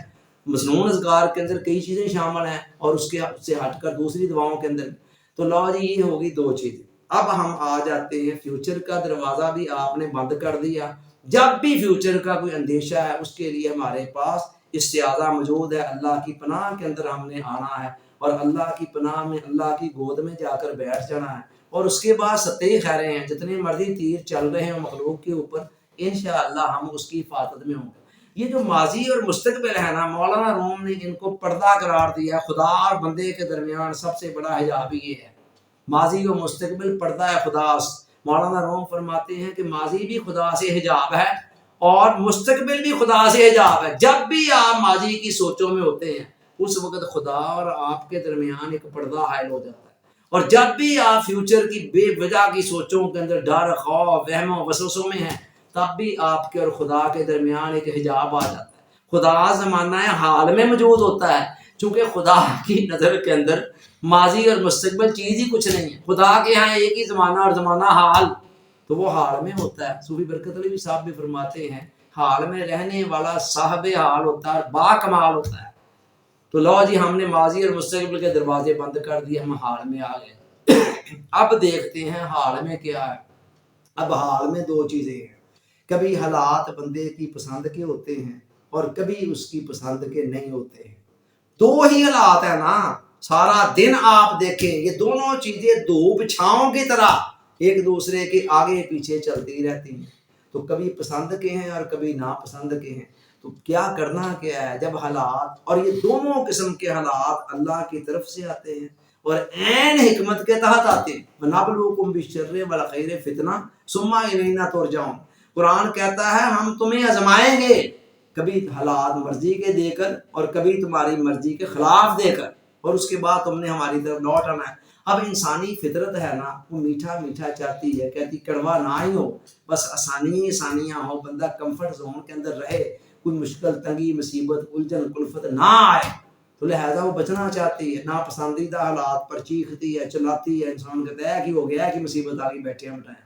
مسنون اذکار کے اندر کئی چیزیں شامل ہیں، اور اس سے ہٹ کر دوسری دعاؤں کے اندر۔ تو لو جی، یہ ہوگی 2 چیزیں۔ اب ہم آ جاتے ہیں، فیوچر کا دروازہ بھی آپ نے بند کر دیا۔ جب بھی فیوچر کا کوئی اندیشہ ہے، اس کے لیے ہمارے پاس استعاذہ موجود ہے، اللہ کی پناہ کے اندر ہم نے آنا ہے، اور اللہ کی پناہ میں، اللہ کی گود میں جا کر بیٹھ جانا ہے، اور اس کے بعد ستے خیریں ہیں، جتنے مرضی تیر چل رہے ہیں مخلوق کے اوپر، انشاءاللہ ہم اس کی حفاظت میں ہوں گے۔ یہ جو ماضی اور مستقبل ہے نا، مولانا روم نے ان کو پردہ قرار دیا۔ خدا اور بندے کے درمیان سب سے بڑا حجاب یہ ہے، ماضی و مستقبل پردہ ہے خدا۔ مولانا روم فرماتے ہیں کہ ماضی بھی خدا سے حجاب ہے، اور مستقبل بھی خدا سے حجاب ہے۔ جب بھی آپ ماضی کی سوچوں میں ہوتے ہیں، اس وقت خدا اور آپ کے درمیان ایک پردہ حائل ہو جاتا ہے، اور جب بھی آپ فیوچر کی بے وجہ کی سوچوں کے اندر ڈر، خوف، وہم و وسوسوں میں ہیں، تب بھی آپ کے اور خدا کے درمیان ایک حجاب آ جاتا ہے۔ خدا زمانہ حال میں موجود ہوتا ہے، چونکہ خدا کی نظر کے اندر ماضی اور مستقبل چیز ہی کچھ نہیں ہے۔ خدا کے ہاں ایک ہی زمانہ اور زمانہ حال، تو وہ حال میں ہوتا ہے۔ صوفی برکت علی صاحب بھی فرماتے ہیں، حال میں رہنے والا صاحب حال ہوتا ہے، با کمال ہوتا ہے۔ تو لو جی، ہم نے ماضی اور مستقبل کے دروازے بند کر دیے، ہم حال میں آ گئے۔ اب دیکھتے ہیں حال میں کیا ہے۔ اب حال میں 2 چیزیں ہیں، کبھی حالات بندے کی پسند کے ہوتے ہیں، اور کبھی اس کی پسند کے نہیں ہوتے ہیں۔ 2 ہی حالات ہیں نا، سارا دن آپ دیکھیں، یہ دونوں چیزیں دھوپ چھاؤں کی طرح ایک دوسرے کے آگے پیچھے چلتی رہتی ہیں، تو کبھی پسند کے ہیں اور کبھی ناپسند کے ہیں۔ تو کیا کرنا کیا ہے جب حالات، اور یہ دونوں قسم کے حالات اللہ کی طرف سے آتے ہیں اور عین حکمت کے تحت آتے ہیں۔ وَنَبْلُوكُمْ بِالشَّرِّ وَالْخَيْرِ فِتْنَةً ثُمَّ إِلَيْنَا تُرْجَعُونَ۔ قرآن کہتا ہے ہم تمہیں آزمائیں گے، کبھی حالات مرضی کے دے کر، اور کبھی تمہاری مرضی کے خلاف دے کر، اور اس کے بعد تم نے ہماری طرف لوٹ آنا ہے۔ اب انسانی فطرت ہے نا، وہ میٹھا میٹھا چاہتی ہے، کہتی کڑوا نہ ہی ہو، بس آسانی آسانیاں ہو، بندہ کمفرٹ زون کے اندر رہے، کوئی مشکل، تنگی، مصیبت، الجھن، کلفت نہ آئے، تو لہذا وہ بچنا چاہتی ہے۔ ناپسندیدہ حالات پر چیختی ہے، چلاتی ہے، انسان کہتا ہے کہ ہو گیا کہ مصیبت آ گئی، بیٹھے ہم بٹائیں۔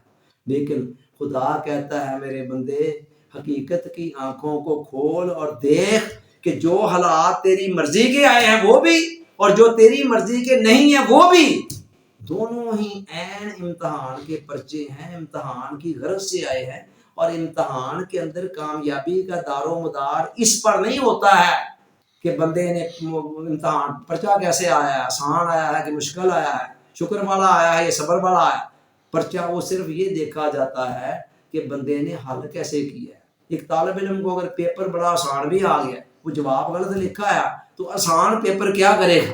لیکن خدا کہتا ہے میرے بندے، حقیقت کی آنکھوں کو کھول اور دیکھ کہ جو حالات تیری مرضی کے آئے ہیں وہ بھی، اور جو تیری مرضی کے نہیں ہیں وہ بھی، دونوں ہی عین امتحان کے پرچے ہیں، امتحان کی غرض سے آئے ہیں، اور امتحان کے اندر کامیابی کا دار و مدار اس پر نہیں ہوتا ہے کہ بندے نے امتحان پرچہ کیسے آیا ہے، آسان آیا ہے کہ مشکل آیا ہے، شکر والا آیا ہے یا صبر والا آیا ہے۔ پرچہ وہ صرف یہ دیکھا جاتا ہے کہ بندے نے حل کیسے کیا ہے۔ ایک طالب علم کو اگر پیپر بڑا آسان بھی آ گیا، وہ جواب غلط لکھا ہے، تو آسان پیپر کیا کرے گا؟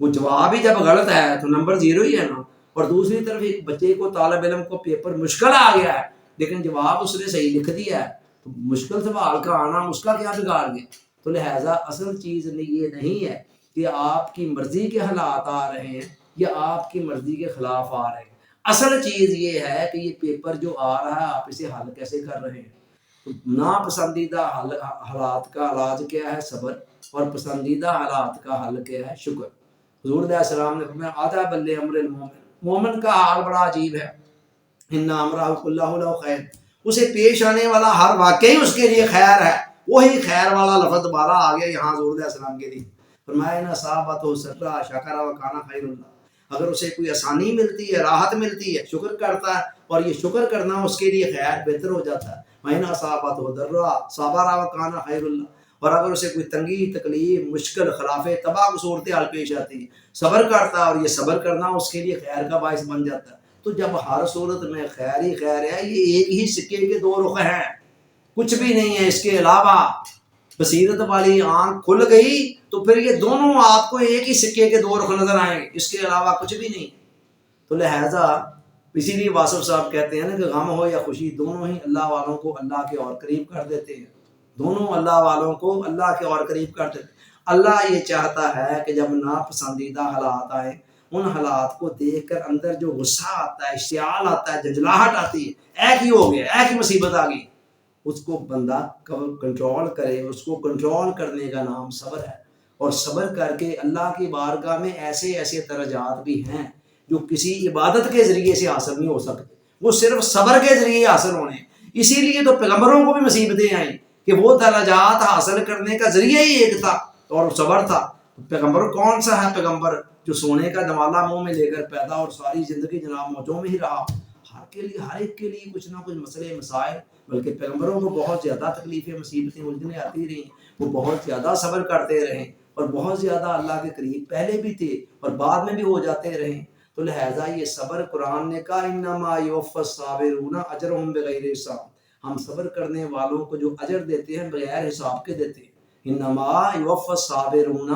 وہ جواب ہی جب غلط ہے تو نمبر 0 ہی ہے نا۔ اور دوسری طرف ایک بچے کو، طالب علم کو پیپر مشکل آ گیا ہے، لیکن جواب اس نے صحیح لکھ دیا ہے، تو مشکل سوال کا آنا اس کا کیا بگاڑ گیا؟ تو لہٰذا اصل چیز یہ نہیں ہے کہ آپ کی مرضی کے حالات آ رہے ہیں یا آپ کی مرضی کے خلاف آ رہے ہیں۔ اصل چیز یہ ہے کہ یہ پیپر جو آ رہا ہے آپ اسے حل کیسے کر رہے ہیں۔ تو ناپسندیدہ حالات کا علاج کیا ہے؟ صبر، اور پسندیدہ حالات کا حل کیا ہے؟ شکر۔ حضور علیہ السلام نے فرمایا عجب لامر المومن، مومن کا حال بڑا عجیب ہے، ان امرہ کلہ لہ خیر، اسے پیش آنے والا ہر واقعی اس کے لیے خیر ہے۔ وہی خیر والا لفظ دوبارہ آ گیا یہاں حضور علیہ السلام کے لیے، فرمایا ان اصابتہ سرا شکر وکان خیر اللہ، اگر اسے کوئی آسانی ملتی ہے، راحت ملتی ہے، شکر کرتا ہے، اور یہ شکر کرنا اس کے لیے خیر بہتر ہو جاتا ہے۔ وَإِنْ أَصَابَتْهُ ضَرًّا صَبَرَ وَكَانَ خَيْرٌ لَهُ، اور اگر اسے کوئی تنگی، تکلیف، مشکل، خلاف تباہ کی صورتحال پیش آتی ہے، صبر کرتا ہے، اور یہ صبر کرنا اس کے لیے خیر کا باعث بن جاتا ہے۔ تو جب ہر صورت میں خیر ہی خیر ہے، یہ ایک ہی سکے کے 2 رخ ہیں، کچھ بھی نہیں ہے اس کے علاوہ۔ بصیرت والی آنکھ کھل گئی تو پھر یہ دونوں آپ کو ایک ہی سکے کے 2 رخ نظر آئیں گے، اس کے علاوہ کچھ بھی نہیں۔ تو لہٰذا اسی لیے واصف صاحب کہتے ہیں نا کہ غم ہو یا خوشی، دونوں ہی اللہ والوں کو اللہ کے اور قریب کر دیتے ہیں، دونوں اللہ والوں کو اللہ کے اور قریب کر دیتے ہیں۔ اللہ یہ چاہتا ہے کہ جب ناپسندیدہ حالات آئیں، ان حالات کو دیکھ کر اندر جو غصہ آتا ہے، اشتعال آتا ہے، جھنجھلاہٹ آتی ہے، ایک ہی ہو گیا، ایک ہی مصیبت آ گئی، اس کو بندہ کنٹرول کرے، اس کو کنٹرول کرنے کا نام صبر ہے۔ اور صبر کر کے اللہ کی بارگاہ میں ایسے ایسے درجات بھی ہیں جو کسی عبادت کے ذریعے سے حاصل نہیں ہو سکتے، وہ صرف صبر کے ذریعے حاصل ہونے ہیں۔ اسی لیے تو پیغمبروں کو بھی مصیبتیں آئیں کہ وہ درجات حاصل کرنے کا ذریعہ ہی ایک تھا اور صبر تھا۔ پیغمبر کون سا ہے پیغمبر جو سونے کا دمالہ منہ میں لے کر پیدا اور ساری زندگی جناب موجوں میں ہی رہا؟ ہر ایک کے لیے کچھ نہ کچھ مسئلے مسائل، بلکہ پیغمبروں کو بہت زیادہ تکلیفیں مصیبتیں الجھنیں آتی رہیں، وہ بہت زیادہ صبر کرتے رہیں اور بہت زیادہ اللہ کے قریب پہلے بھی تھے اور بعد میں بھی ہو جاتے رہیں۔ تو لہٰذا یہ صبر قرآن نے کہا انما یوفی الصابرون اجرهم بغیر حساب، ہم صبر کرنے والوں کو جو اجر دیتے ہیں بغیر حساب کے دیتے ہیں۔ انما یوفی الصابرون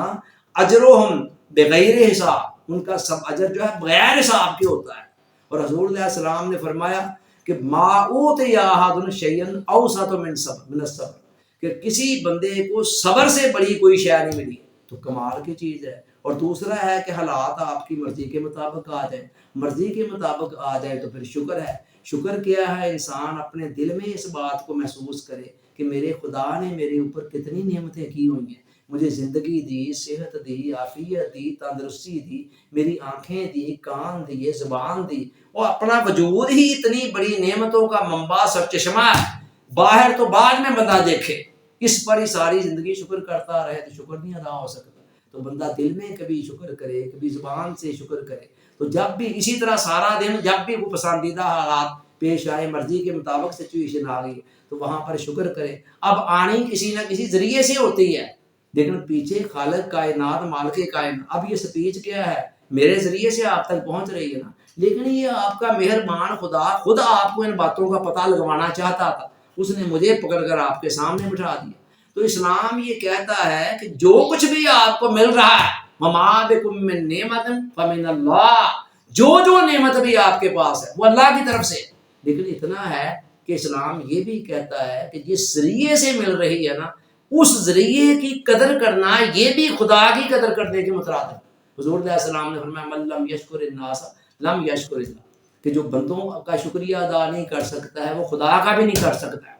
اجرهم بغیر حساب، ان کا سب اجر جو ہے بغیر حساب کے ہوتا ہے۔ اور حضور علیہ السلام نے فرمایا کہ ما اوتی احد شیئا اوسط من الصبر، کہ کسی بندے کو صبر سے بڑی کوئی شے نہیں ملی، تو کمال کی چیز ہے۔ اور دوسرا ہے کہ حالات آپ کی مرضی کے مطابق آ جائیں، مرضی کے مطابق آ جائے تو پھر شکر ہے۔ شکر کیا ہے؟ انسان اپنے دل میں اس بات کو محسوس کرے کہ میرے خدا نے میرے اوپر کتنی نعمتیں کی ہوئی ہیں، مجھے زندگی دی، صحت دی، عافیت دی، تندرستی دی، میری آنکھیں دی، کان دیے، زبان دی، اور اپنا وجود ہی اتنی بڑی نعمتوں کا منبع سرچشمہ ہے، باہر تو بعد میں بندہ دیکھے، اس پر ہی ساری زندگی شکر کرتا رہے تو شکر نہیں ادا ہو سکتا۔ تو بندہ دل میں کبھی شکر کرے، کبھی زبان سے شکر کرے، تو جب بھی اسی طرح سارا دن جب بھی وہ پسندیدہ حالات پیش آئے، مرضی کے مطابق سچویشن آ گئی، تو وہاں پر شکر کرے۔ اب آنی کسی نہ کسی ذریعے سے ہوتی ہے، لیکن پیچھے خالق کائنات مالک کائنات، اب یہ سپیچ کیا ہے؟ میرے ذریعے سے آپ تک پہنچ رہی ہے نا، لیکن یہ آپ کا مہربان خدا خود آپ کو ان باتوں کا پتہ لگوانا چاہتا تھا، اس نے مجھے پکڑ کر آپ کے سامنے بٹھا دیا۔ تو اسلام یہ کہتا ہے کہ جو کچھ بھی آپ کو مل رہا ہے وما بکم من نعمت فمن اللہ، جو نعمت بھی آپ کے پاس ہے وہ اللہ کی طرف سے۔ لیکن اتنا ہے کہ اسلام یہ بھی کہتا ہے کہ جس ذریعے سے مل رہی ہے نا، اس ذریعے کی قدر کرنا یہ بھی خدا کی قدر کرنے کے مترادف ہے۔ حضور علیہ السلام نے فرمایا من لم یشکر الناس لم یشکر اللہ، کہ جو بندوں کا شکریہ ادا نہیں کر سکتا ہے وہ خدا کا بھی نہیں کر سکتا ہے۔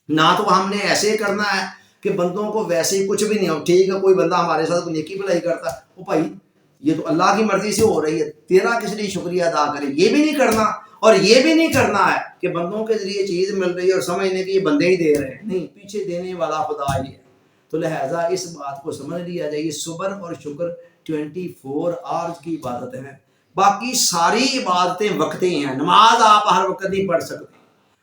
نہ تو ہم نے ایسے کرنا ہے کہ بندوں کو ویسے ہی کچھ بھی نہیں ہو، ٹھیک ہے کوئی بندہ ہمارے ساتھ کوئی نیکی بھلائی کرتا ہے، وہ بھائی یہ تو اللہ کی مرضی سے ہو رہی ہے، تیرا کس لیے شکریہ ادا کرے، یہ بھی نہیں کرنا۔ اور یہ بھی نہیں کرنا ہے کہ بندوں کے ذریعے چیز مل رہی ہے اور سمجھنے کہ یہ بندے ہی دے رہے ہیں، نہیں، پیچھے دینے والا خدا ہی ہے۔ تو لہٰذا اس بات کو سمجھ لیا جائے، صبر اور شکر 24 آورز کی عبادت ہے۔ باقی ساری عبادتیں وقتی ہیں، نماز آپ ہر وقت نہیں پڑھ سکتے،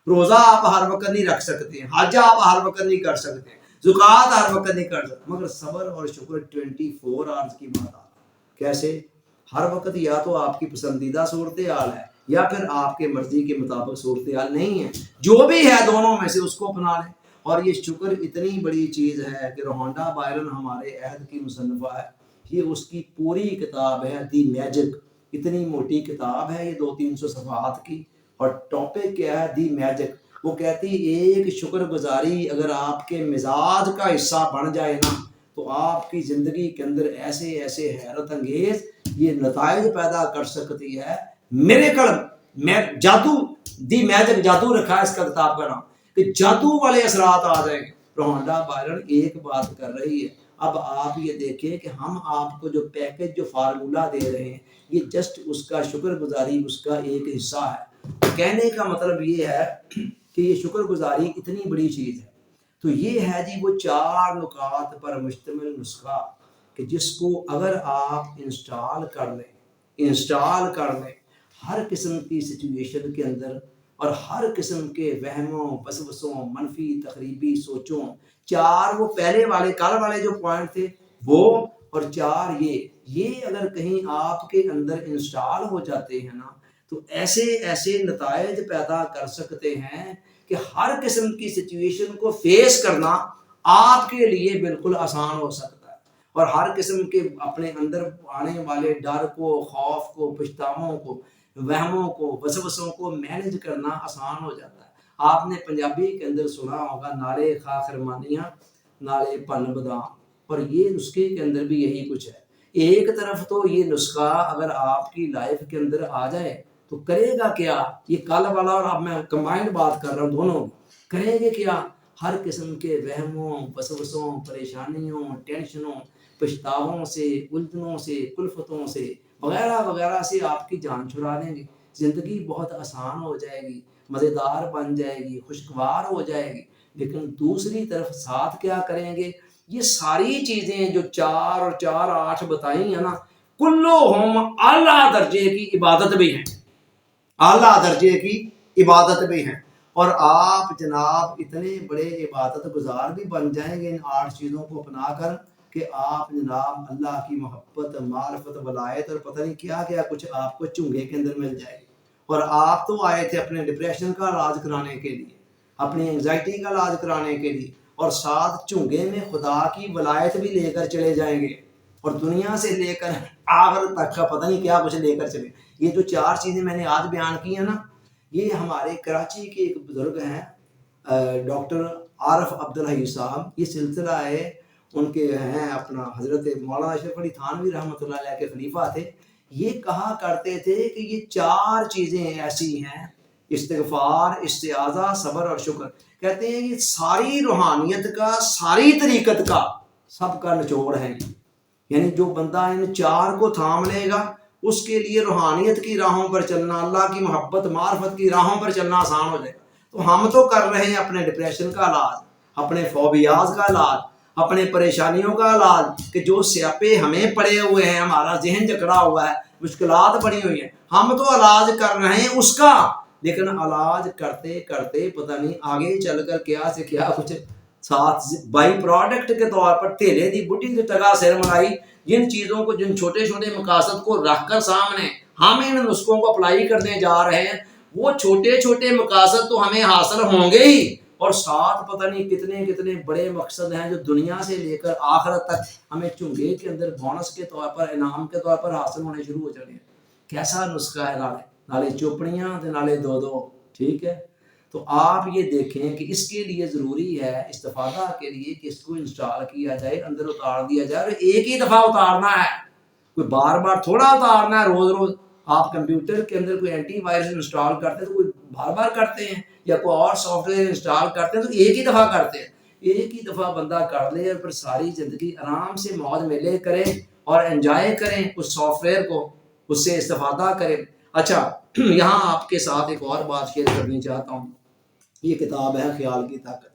روزہ آپ ہر وقت نہیں رکھ سکتے، حج آپ ہر وقت نہیں کر سکتے، زکوٰۃ ہر وقت نہیں کر سکتے، مگر صبر اور شکر 24 آورز کی عبادت۔ کیسے؟ ہر وقت یا تو آپ کی پسندیدہ صورتحال ہے یا پھر آپ کے مرضی کے مطابق صورتحال نہیں ہے، جو بھی ہے دونوں میں سے اس کو اپنا لیں۔ اور یہ شکر اتنی بڑی چیز ہے کہ روہانڈا بائرن ہمارے عہد کی مصنفہ ہے، یہ اس کی پوری کتاب ہے دی میجک، اتنی موٹی کتاب ہے یہ 200-300 صفحات کی، اور ٹاپک کیا ہے؟ دی میجک۔ وہ کہتی ایک شکر گزاری اگر آپ کے مزاج کا حصہ بن جائے نا تو آپ کی زندگی کے اندر ایسے ایسے حیرت انگیز یہ نتائج پیدا کر سکتی ہے۔ میریکل میں جادو، دی میجک جادو رکھا ہے اس کا کتاب کا نام، کہ جادو والے اثرات آ جائیں گے۔ روہانڈا بائرن ایک بات کر رہی ہے، اب آپ یہ دیکھیں کہ ہم آپ کو جو پیکج جو فارمولہ دے رہے ہیں یہ جسٹ اس کا شکر گزاری اس کا ایک حصہ ہے۔ کہنے کا مطلب یہ ہے کہ یہ شکر گزاری اتنی بڑی چیز ہے۔ تو یہ ہے جی وہ 4 نکات پر مشتمل نسخہ کہ جس کو اگر آپ انسٹال کر لیں ہر قسم کی سچویشن کے اندر اور ہر قسم کے وہموں، وسوسوں، منفی تخریبی سوچوں، 4 وہ پہلے والے کل والے جو پوائنٹ تھے وہ، اور 4 یہ اگر کہیں آپ کے اندر انسٹال ہو جاتے ہیں نا تو ایسے ایسے نتائج پیدا کر سکتے ہیں کہ ہر قسم کی سچویشن کو فیس کرنا آپ کے لیے بالکل آسان ہو سکتا ہے، اور ہر قسم کے اپنے اندر آنے والے ڈر کو، خوف کو، پچھتاووں کو، وہموں کو، وسوسوں کو مینج کرنا آسان ہو جاتا ہے۔ آپ نے پنجابی کے اندر سنا ہوگا نالے خا خرمانیاں نالے پن بدام، اور یہ نسخے کے اندر بھی یہی کچھ ہے۔ ایک طرف تو یہ نسخہ اگر آپ کی لائف کے اندر آ جائے تو کرے گا کیا؟ یہ کل والا اور اب میں کمبائنڈ بات کر رہا ہوں دونوں، کریں گے کیا؟ ہر قسم کے وہموں، وسوسوں، پریشانیوں، ٹینشنوں، پچھتاووں سے، الجھنوں سے، کلفتوں سے وغیرہ وغیرہ سے آپ کی جان چھڑا دیں گے. زندگی بہت آسان ہو جائے گی، مزیدار بن جائے گی، خوشگوار ہو جائے گی. لیکن دوسری طرف ساتھ کیا کریں گے؟ یہ ساری چیزیں جو 4 اور 4 8 بتائی ہیں نا، کلہم اعلیٰ درجے کی عبادت بھی ہیں، اعلیٰ درجے کی عبادت بھی ہیں. اور آپ جناب اتنے بڑے عبادت گزار بھی بن جائیں گے ان 8 چیزوں کو اپنا کر کہ آپ جناب اللہ کی محبت، معرفت، ولایت اور پتہ نہیں کیا کیا کچھ آپ کو چونگے کے اندر مل جائے گی. اور آپ تو آئے تھے اپنے ڈپریشن کا علاج کرانے کے لیے، اپنی انگزائٹی کا علاج کرانے کے لیے، اور ساتھ چونگے میں خدا کی ولایت بھی لے کر چلے جائیں گے، اور دنیا سے لے کر آخر تک کا پتہ نہیں کیا کچھ لے کر چلے. یہ جو 4 چیزیں میں نے آج بیان کی ہیں نا، یہ ہمارے کراچی کے ایک بزرگ ہیں ڈاکٹر عارف عبدالحی صاحب، یہ سلسلہ ہے ان کے ہیں اپنا حضرت مولانا اشرف علی تھانوی رحمۃ اللہ علیہ کے خلیفہ تھے. یہ کہا کرتے تھے کہ یہ 4 چیزیں ایسی ہیں، استغفار، استعاذہ، صبر اور شکر. کہتے ہیں یہ ساری روحانیت کا، ساری طریقت کا سب کا نچوڑ ہے. یعنی جو بندہ ان 4 کو تھام لے گا اس کے لیے روحانیت کی راہوں پر چلنا، اللہ کی محبت، معرفت کی راہوں پر چلنا آسان ہو جائے گا. تو ہم تو کر رہے ہیں اپنے ڈپریشن کا علاج، اپنے فوبیاز کا علاج، اپنے پریشانیوں کا علاج، کہ جو سیاپے ہمیں پڑے ہوئے ہیں، ہمارا ذہن جکڑا ہوا ہے، مشکلات بڑی ہوئی ہیں، ہم تو علاج کر رہے ہیں اس کا. لیکن علاج کرتے کرتے پتہ نہیں آگے چل کر کیا سے کیا کچھ ساتھ بائی پروڈکٹ کے طور پر تیلے دی بڈی کی ٹگا سر ملائی. جن چیزوں کو، جن چھوٹے چھوٹے مقاصد کو رکھ کر سامنے ہم ان نسخوں کو اپلائی کرنے جا رہے ہیں، وہ چھوٹے چھوٹے مقاصد تو ہمیں حاصل ہوں گے ہی، اور ساتھ پتہ نہیں کتنے کتنے بڑے مقصد ہیں جو دنیا سے لے کر آخرت تک ہمیں چنگے کے اندر بونس کے طور پر، انعام کے طور پر حاصل ہونے شروع ہو جانے ہیں. کیسا نسخہ ہے؟ نالے چوپڑیاں نالے 2 ٹھیک ہے. تو آپ یہ دیکھیں کہ اس کے لیے ضروری ہے استفادہ کے لیے کہ اس کو انسٹال کیا جائے، اندر اتار دیا جائے، اور ایک ہی دفعہ اتارنا ہے، کوئی بار بار تھوڑا اتارنا ہے روز روز. آپ کمپیوٹر کے اندر کوئی اینٹی وائرس انسٹال کرتے ہیں تو کوئی بار بار کرتے ہیں، یا کوئی اور سافٹ ویئر انسٹال کرتے ہیں تو ایک ہی دفعہ کرتے ہیں. ایک ہی دفعہ بندہ کر لے اور پھر ساری زندگی آرام سے موج میلے کریں اور انجوائے کریں اس سافٹ ویئر کو، اس سے استفادہ کریں. اچھا، یہاں آپ کے ساتھ ایک اور بات شیئر کرنی چاہتا ہوں. یہ کتاب ہے خیال کی طاقت،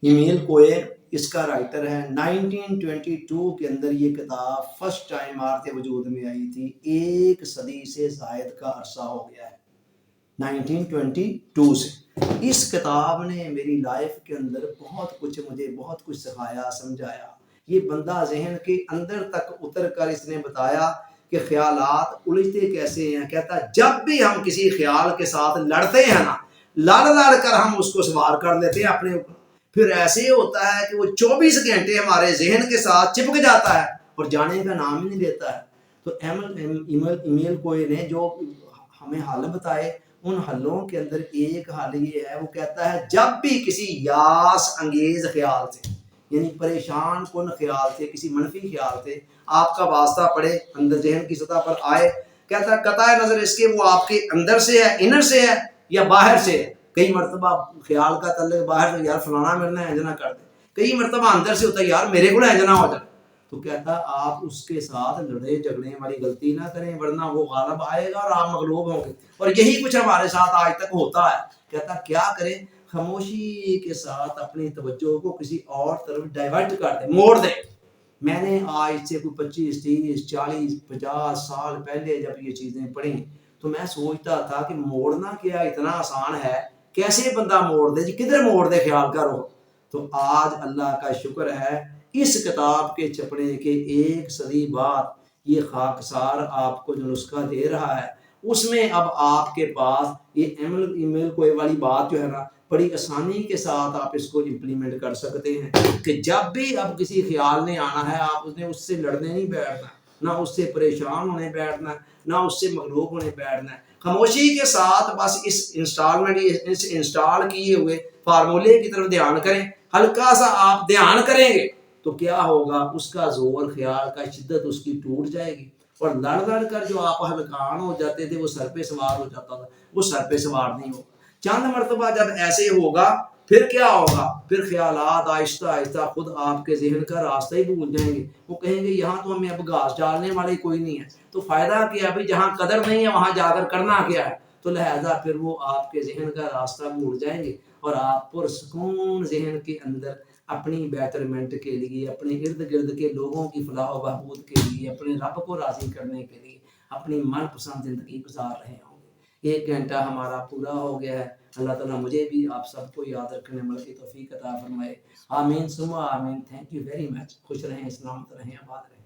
ایمیل کوئے اس کا رائٹر ہے. 1922 کے اندر یہ کتاب فرسٹ ٹائم عارض وجود میں آئی تھی. 1 صدی سے زائد کا عرصہ ہو گیا ہے 1922 سے. اس کتاب نے میری لائف کے اندر مجھے بہت کچھ سکھایا، سمجھایا. یہ بندہ ذہن کے اندر تک اتر کر اس نے بتایا کہ خیالات الجھتے کیسے ہیں. کہتا ہے جب بھی ہم کسی خیال کے ساتھ لڑتے ہیں نا، لڑ کر ہم اس کو سوار کر لیتے ہیں اپنے اوپر، پھر ایسے ہوتا ہے کہ وہ 24 گھنٹے ہمارے ذہن کے ساتھ چپک جاتا ہے اور جانے کا نام ہی نہیں لیتا ہے. تو ایمیل کوئے نے جو ہمیں حل بتائے، ان حلوں کے اندر ایک حل یہ ہے، وہ کہتا ہے جب بھی کسی یاس انگیز خیال سے، یعنی پریشان کن خیال سے، کسی منفی خیال سے آپ کا واسطہ پڑے، اندر ذہن کی سطح پر آئے، کہتا ہے قطع نظر اس کے وہ آپ کے اندر سے ہے، انر سے ہے یا باہر سے ہے. کئی مرتبہ خیال کا تعلق باہر سے، یار فلانا میرے نہ انجنا کر دے. کئی مرتبہ اندر سے ہوتا ہے، یار میرے کو انجنا ہو جائے. تو کہتا آپ اس کے ساتھ لڑے جھگڑنے والی غلطی نہ کریں، ورنہ وہ غالب آئے گا اور آپ مغلوب ہوں گے. اور یہی کچھ ہمارے ساتھ آج تک ہوتا ہے. کہتا کیا کریں؟ خاموشی کے ساتھ اپنی توجہ کو کسی اور طرف ڈائیورٹ کر دیں، موڑ دیں. میں نے آج سے کوئی 25 30 40 50 سال پہلے جب یہ چیزیں پڑھیں تو میں سوچتا تھا کہ موڑنا کیا اتنا آسان ہے، کیسے بندہ موڑ دے جی، کدھر موڑ دے خیال کرو. تو آج اللہ کا شکر ہے اس کتاب کے چھپنے کے 1 صدی بعد یہ خاکسار آپ کو جو نسخہ دے رہا ہے، اس میں اب آپ کے پاس یہ ایمیل کوئی والی بات جو ہے نا، بڑی آسانی کے ساتھ آپ اس کو امپلیمنٹ کر سکتے ہیں کہ جب بھی اب کسی خیال نے آنا ہے، آپ نے اس سے لڑنے نہیں بیٹھنا، نہ اس سے پریشان ہونے بیٹھنا، نہ اس سے مغلوب ہونے بیٹھنا ہے. خاموشی کے ساتھ بس اس انسٹال کیے ہوئے فارمولے کی طرف دھیان کریں. ہلکا سا آپ دھیان کریں گے تو کیا ہوگا، اس کا زور خیال کا شدت اس کی ٹوٹ جائے گی، اور لڑ کر جو آپ ہلکان ہو جاتے تھے وہ سر پہ سوار ہو جاتا تھا، وہ سر پہ سوار نہیں ہوگا. چند مرتبہ جب ایسے ہوگا پھر کیا ہوگا؟ پھر خیالات آہستہ آہستہ خود آپ کے ذہن کا راستہ ہی بھول جائیں گے. وہ کہیں گے یہاں تو ہمیں اب گھاس ڈالنے والے کوئی نہیں ہے. تو فائدہ کیا بھائی؟ جہاں قدر نہیں ہے وہاں جا کر کرنا کیا ہے؟ تو لہذا پھر وہ آپ کے ذہن کا راستہ بھول جائیں گے اور آپ پرسکون ذہن کے اندر اپنی بیٹرمنٹ کے لیے، اپنے ارد گرد کے لوگوں کی فلاح و بہبود کے لیے، اپنے رب کو راضی کرنے کے لیے اپنی من پسند زندگی گزار رہے ہوں گے. 1 گھنٹہ ہمارا پورا ہو گیا ہے. اللہ تعالیٰ مجھے بھی آپ سب کو یاد رکھنے عمل کی توفیق عطا فرمائے. آمین ثم آمین. Thank you very much. خوش رہیں، سلامت رہیں، آباد رہیں.